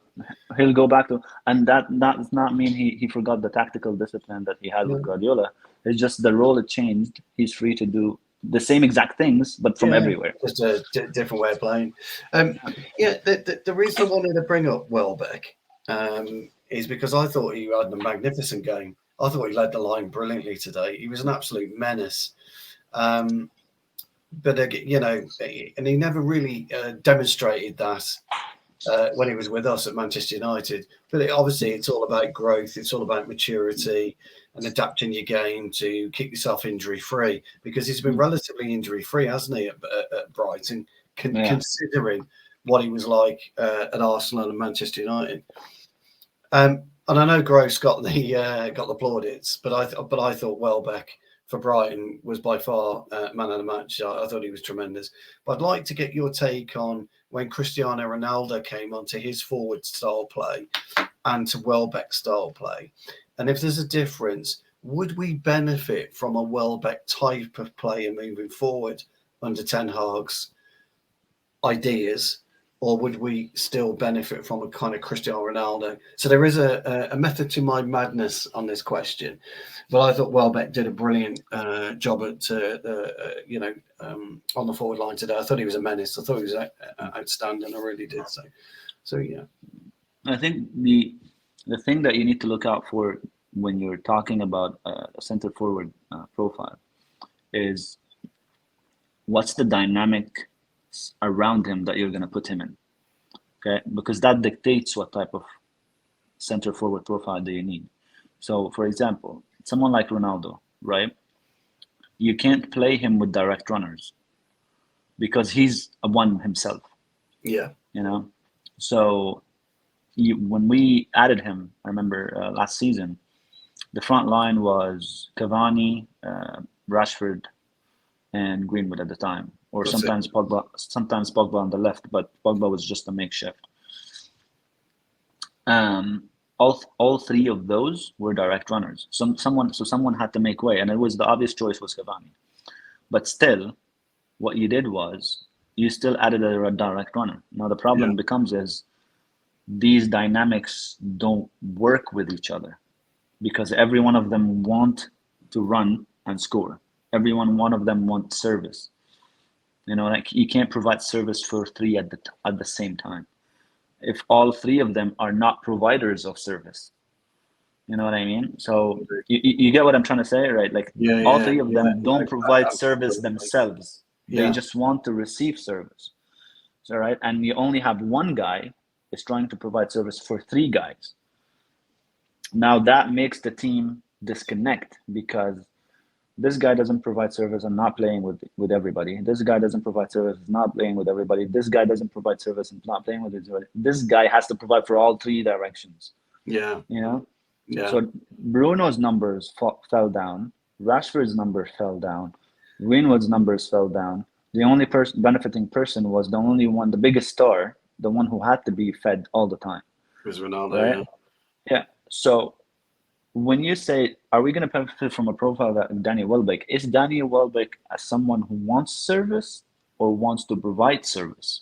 He'll go back to, and that does not mean he forgot the tactical discipline that he had with Guardiola. It's just the role had changed. He's free to do the same exact things, but from everywhere. Just a different way of playing. The reason I wanted to bring up Welbeck is because I thought he had a magnificent game. I thought he led the line brilliantly today. He was an absolute menace. But and he never really demonstrated that when he was with us at Manchester United. But obviously, it's all about growth. It's all about maturity and adapting your game to keep yourself injury-free, because he's been relatively injury-free, hasn't he, at Brighton, considering what he was like at Arsenal and Manchester United. And I know Gross got the plaudits, but I thought Welbeck for Brighton was by far man of the match. I thought he was tremendous. But I'd like to get your take on when Cristiano Ronaldo came onto his forward style play and to Welbeck style play. And if there's a difference, would we benefit from a Welbeck type of player moving forward under Ten Hag's ideas, or would we still benefit from a kind of Cristiano Ronaldo? So there is a method to my madness on this question. But I thought Welbeck did a brilliant job at on the forward line today. I thought he was a menace. I thought he was outstanding. I really did. So yeah. I think the thing that you need to look out for when you're talking about a center forward profile is what's the dynamic around him that you're going to put him in. Okay, because that dictates what type of center forward profile do you need. So, for example, someone like Ronaldo, right? You can't play him with direct runners because he's a one himself. Yeah. So when we added him, I remember last season, the front line was Cavani, Rashford, and Greenwood at the time, or sometimes Pogba on the left, but Pogba was just a makeshift. All three of those were direct runners. Someone had to make way, and the obvious choice was Cavani. But still, what you did was you still added a direct runner. Now the problem becomes is these dynamics don't work with each other because every one of them want to run and score. One of them wants service. Like you can't provide service for three at the same time. If all three of them are not providers of service, you know what I mean? So you get what I'm trying to say, right? Like all three of them don't provide service themselves. They just want to receive service. So, right? And you only have one guy is trying to provide service for three guys. Now that makes the team disconnect because this guy doesn't provide service and not playing with everybody. This guy doesn't provide service, not playing with everybody. This guy doesn't provide service and not playing with everybody. This guy has to provide for all three directions. Yeah. Yeah. So Bruno's numbers fell down. Rashford's numbers fell down. Greenwood's numbers fell down. The only benefiting person was the only one, the biggest star, the one who had to be fed all the time. It was Ronaldo, right? Yeah. So when you say, are we going to benefit from a profile that Danny Welbeck, is Danny Welbeck as someone who wants service or wants to provide service?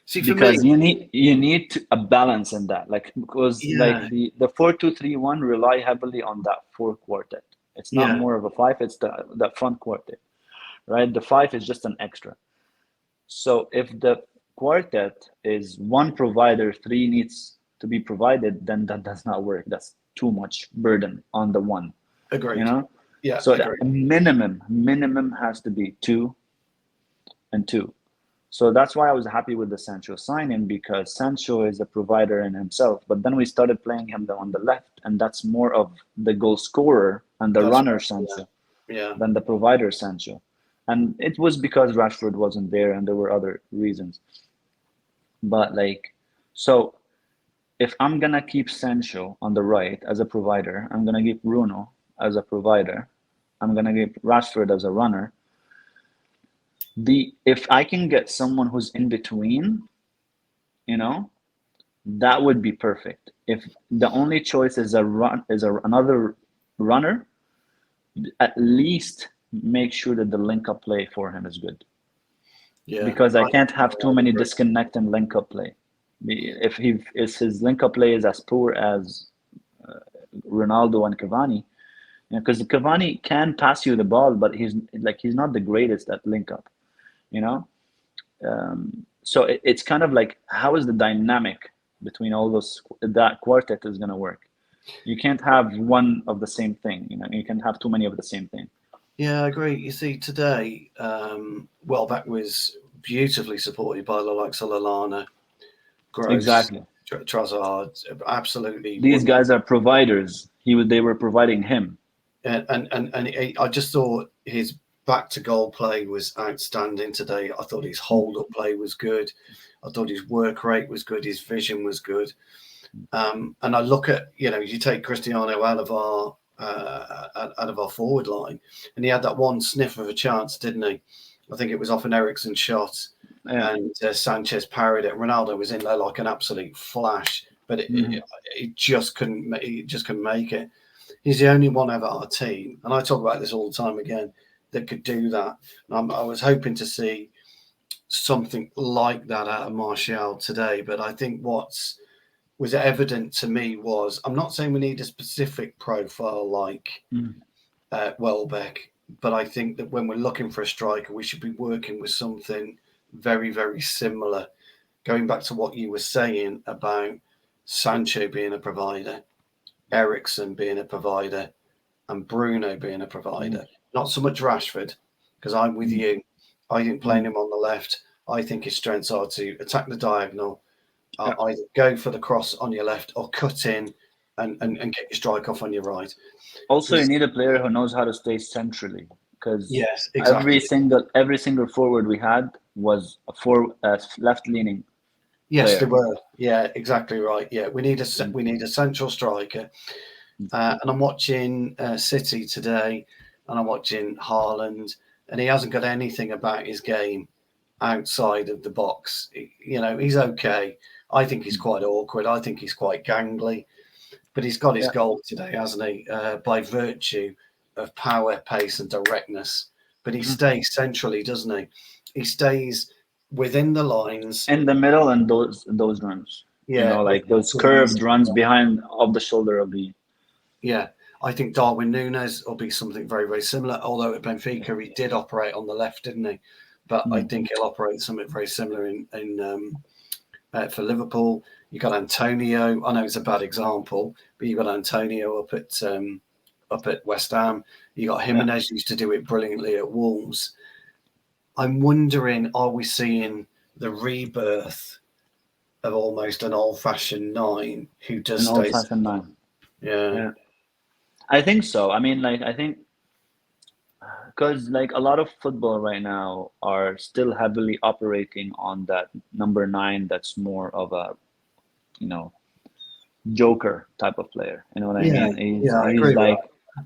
See, because you need a balance in that, like like the 4-2-3-1 rely heavily on that four quartet. It's not more of a five; it's the front quartet, right? The five is just an extra. So if the quartet is one provider, three needs to be provided, then that does not work. That's too much burden on the one. Agreed. Yeah. So the minimum has to be 2 and 2. So that's why I was happy with the Sancho signing, because Sancho is a provider in himself. But then we started playing him on the left, and that's more of the goal scorer and the runner Sancho than the provider Sancho. And it was because Rashford wasn't there, and there were other reasons. But so if I'm gonna keep Sancho on the right as a provider, I'm gonna keep Bruno as a provider, I'm gonna keep Rashford as a runner. If I can get someone who's in between, that would be perfect. If the only choice is another runner, at least make sure that the link-up play for him is good. Yeah. Because I can't have too many disconnect and link-up play. If his link-up play is as poor as Ronaldo and Cavani, because Cavani can pass you the ball, but he's not the greatest at link-up. So it's kind of like, how is the dynamic between all that quartet is going to work? You can't have one of the same thing. You can't have too many of the same thing. Yeah, I agree. You see, today, Welbeck was beautifully supported by the likes of Lallana, Gross, exactly, Trossard. Absolutely, these guys are providers. They were providing him, and I just thought his back to goal play was outstanding today. I thought his hold up play was good. I thought his work rate was good. His vision was good. And I look at, you take Cristiano out of our forward line, and he had that one sniff of a chance, didn't he? I think it was off an Eriksen shot, and Sanchez parried it. Ronaldo was in there like an absolute flash, but he just couldn't make it. He's the only one out of our team, and I talk about this all the time again, that could do that. I was hoping to see something like that out of Martial today, but I think what's was evident to me was, I'm not saying we need a specific profile like Welbeck, but I think that when we're looking for a striker, we should be working with something very, very similar. Going back to what you were saying about Sancho being a provider, Eriksen being a provider, and Bruno being a provider. Not so much Rashford, because I'm with you. I think playing him on the left, I think his strengths are to attack the diagonal, either go for the cross on your left or cut in and get your strike off on your right. Also, you need a player who knows how to stay centrally, because exactly. every single forward we had was a left leaning. Yes, player. They were. Yeah, exactly right. Yeah, we need a central striker. And I'm watching City today, and I'm watching Haaland, and he hasn't got anything about his game outside of the box. He's okay. I think he's quite awkward. I think he's quite gangly, but he's got his goal today, hasn't he? By virtue of power, pace, and directness. But he stays centrally, doesn't he? He stays within the lines in the middle and those runs. Yeah, like those curved runs behind off the shoulder of the. Yeah, I think Darwin Núñez will be something very, very similar. Although at Benfica he did operate on the left, didn't he? But I think he'll operate something very similar in for Liverpool. You got Antonio. I know it's a bad example, but you got Antonio up at West Ham. You got Jimenez used to do it brilliantly at Wolves. I'm wondering, are we seeing the rebirth of almost an old-fashioned nine who does an old-fashioned nine? Yeah. I think so. I mean, like, I think because like a lot of football right now are still heavily operating on that number 9 that's more of a, joker type of player. You know what I mean? He's like,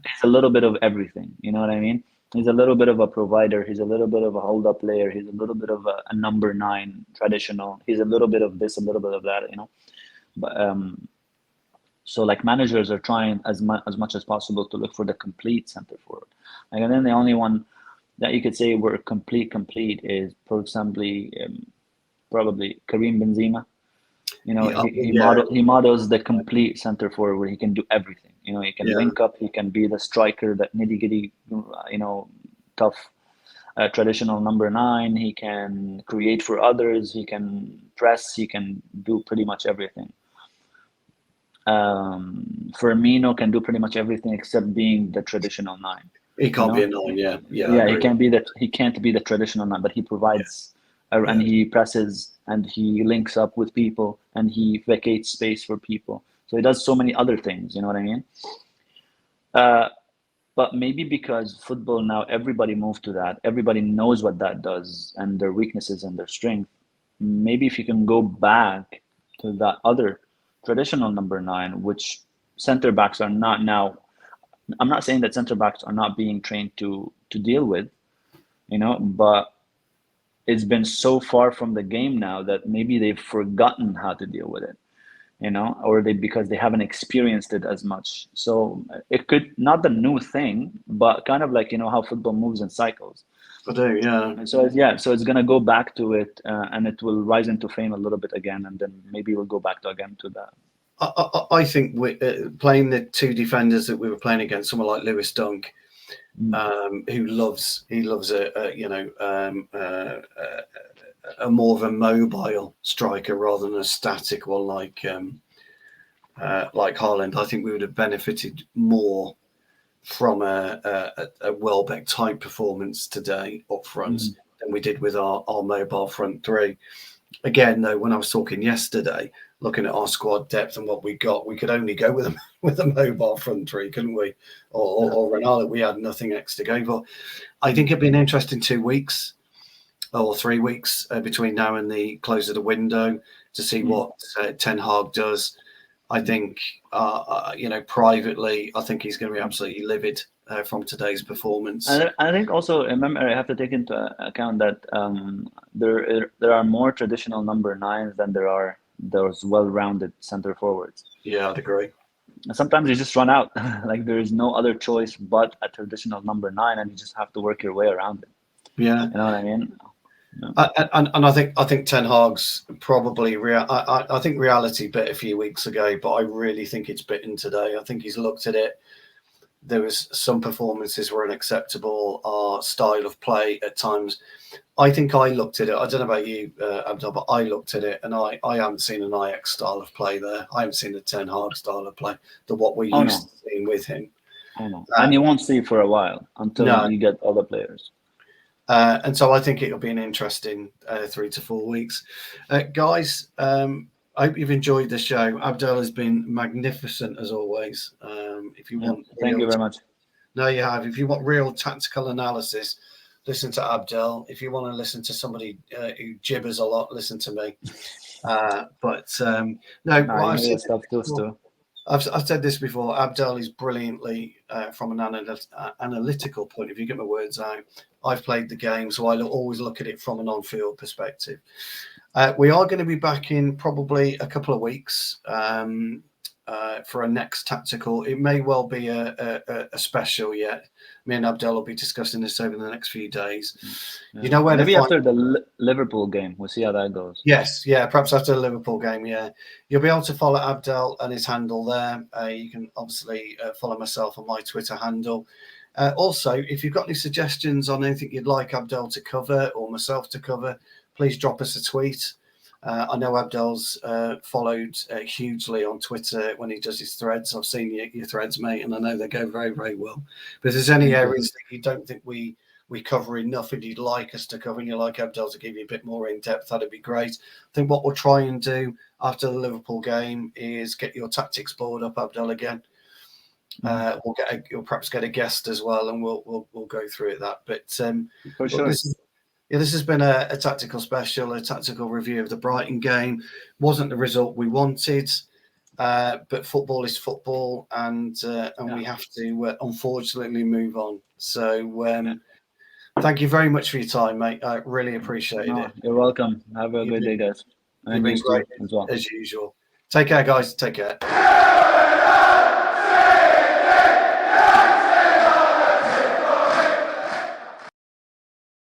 he's a little bit of everything. You know what I mean? He's a little bit of a provider. He's a little bit of a hold-up player. He's a little bit of a number 9 traditional. He's a little bit of this, a little bit of that, But so like managers are trying as much as possible to look for the complete center forward. Like, and then the only one that you could say we're complete is, for example, probably Karim Benzema. He models the complete center forward where he can do everything. He can link up. He can be the striker, that nitty-gritty, tough, traditional number 9. He can create for others. He can press. He can do pretty much everything. Firmino can do pretty much everything except being the traditional 9. He can't be a 9, yeah. He can't be that. He can't be the traditional 9, but he provides, and he presses, and he links up with people, and he vacates space for people. So he does so many other things. You know what I mean? But maybe because football now, everybody moved to that. Everybody knows what that does and their weaknesses and their strength. Maybe if you can go back to that other traditional number 9, which center backs are not now. I'm not saying that center backs are not being trained to deal with, but it's been so far from the game now that maybe they've forgotten how to deal with it, or because they haven't experienced it as much. So it could not the new thing, but kind of like how football moves in cycles. I do, yeah. And so it's gonna go back to it, and it will rise into fame a little bit again, and then maybe we'll go back to that. I think playing the 2 defenders that we were playing against, someone like Lewis Dunk, who loves a more of a mobile striker rather than a static one like Haaland. I think we would have benefited more from a Welbeck type performance today up front than we did with our mobile front 3. Again, though, when I was talking yesterday, looking at our squad depth and what we got, we could only go with a mobile front 3, couldn't we? Or Ronaldo, we had nothing else to go for. I think it'd be an interesting 2 weeks or 3 weeks between now and the close of the window to see what Ten Hag does. I think, privately, I think he's going to be absolutely livid from today's performance. And I think also, remember, I have to take into account that there are more traditional number 9s than there are those well-rounded center forwards. Yeah, I'd agree. And sometimes you just run out. Like there is no other choice but a traditional number 9, and you just have to work your way around it. Yeah, you know what I mean. And I think Ten Hag's probably I think reality bit a few weeks ago, but I really think it's bitten today. I think he's looked at it. There was some performances were unacceptable. Our style of play at times. I think I looked at it. I don't know about you, Abdul, but I looked at it and I haven't seen an Ajax style of play there. I haven't seen a Ten Hag style of play, what we're used to seeing with him. I know. And you won't see for a while until you get other players. And so I think it'll be an interesting 3 to 4 weeks. Guys, I hope you've enjoyed the show. Abdel has been magnificent as always. If you want, thank you very much. No, you have. If you want real tactical analysis, listen to Abdel. If you want to listen to somebody who gibbers a lot, listen to me. I've said this before. Abdel is brilliantly from an analytical point of view. Get my words out. I've played the game, so I always look at it from an on-field perspective. We are going to be back in probably a couple of weeks. for a next tactical. It may well be a special yet. Me and Abdel will be discussing this over the next few days. Yeah. You know where maybe to after the Liverpool game, we'll see how that goes. Yes, yeah, perhaps after the Liverpool game, yeah. You'll be able to follow Abdel and his handle there. You can obviously follow myself on my Twitter handle. Also, if you've got any suggestions on anything you'd like Abdel to cover or myself to cover, please drop us a tweet. I know Abdel's followed hugely on Twitter when he does his threads. I've seen your threads, mate, and I know they go very, very well. But if there's any areas that you don't think we cover enough and you'd like us to cover and you'd like Abdel to give you a bit more in depth, that'd be great. I think what we'll try and do after the Liverpool game is get your tactics board up, Abdel, again. You'll perhaps get a guest as well, and we'll go through that. But for sure. This has been a tactical special, a tactical review of the Brighton game. Wasn't the result we wanted, but football is football, and we have to unfortunately move on. So thank you very much for your time, mate. I really appreciate it. You're welcome. Have a good day, guys. You've been great as well. as usual. Take care, guys. Take care.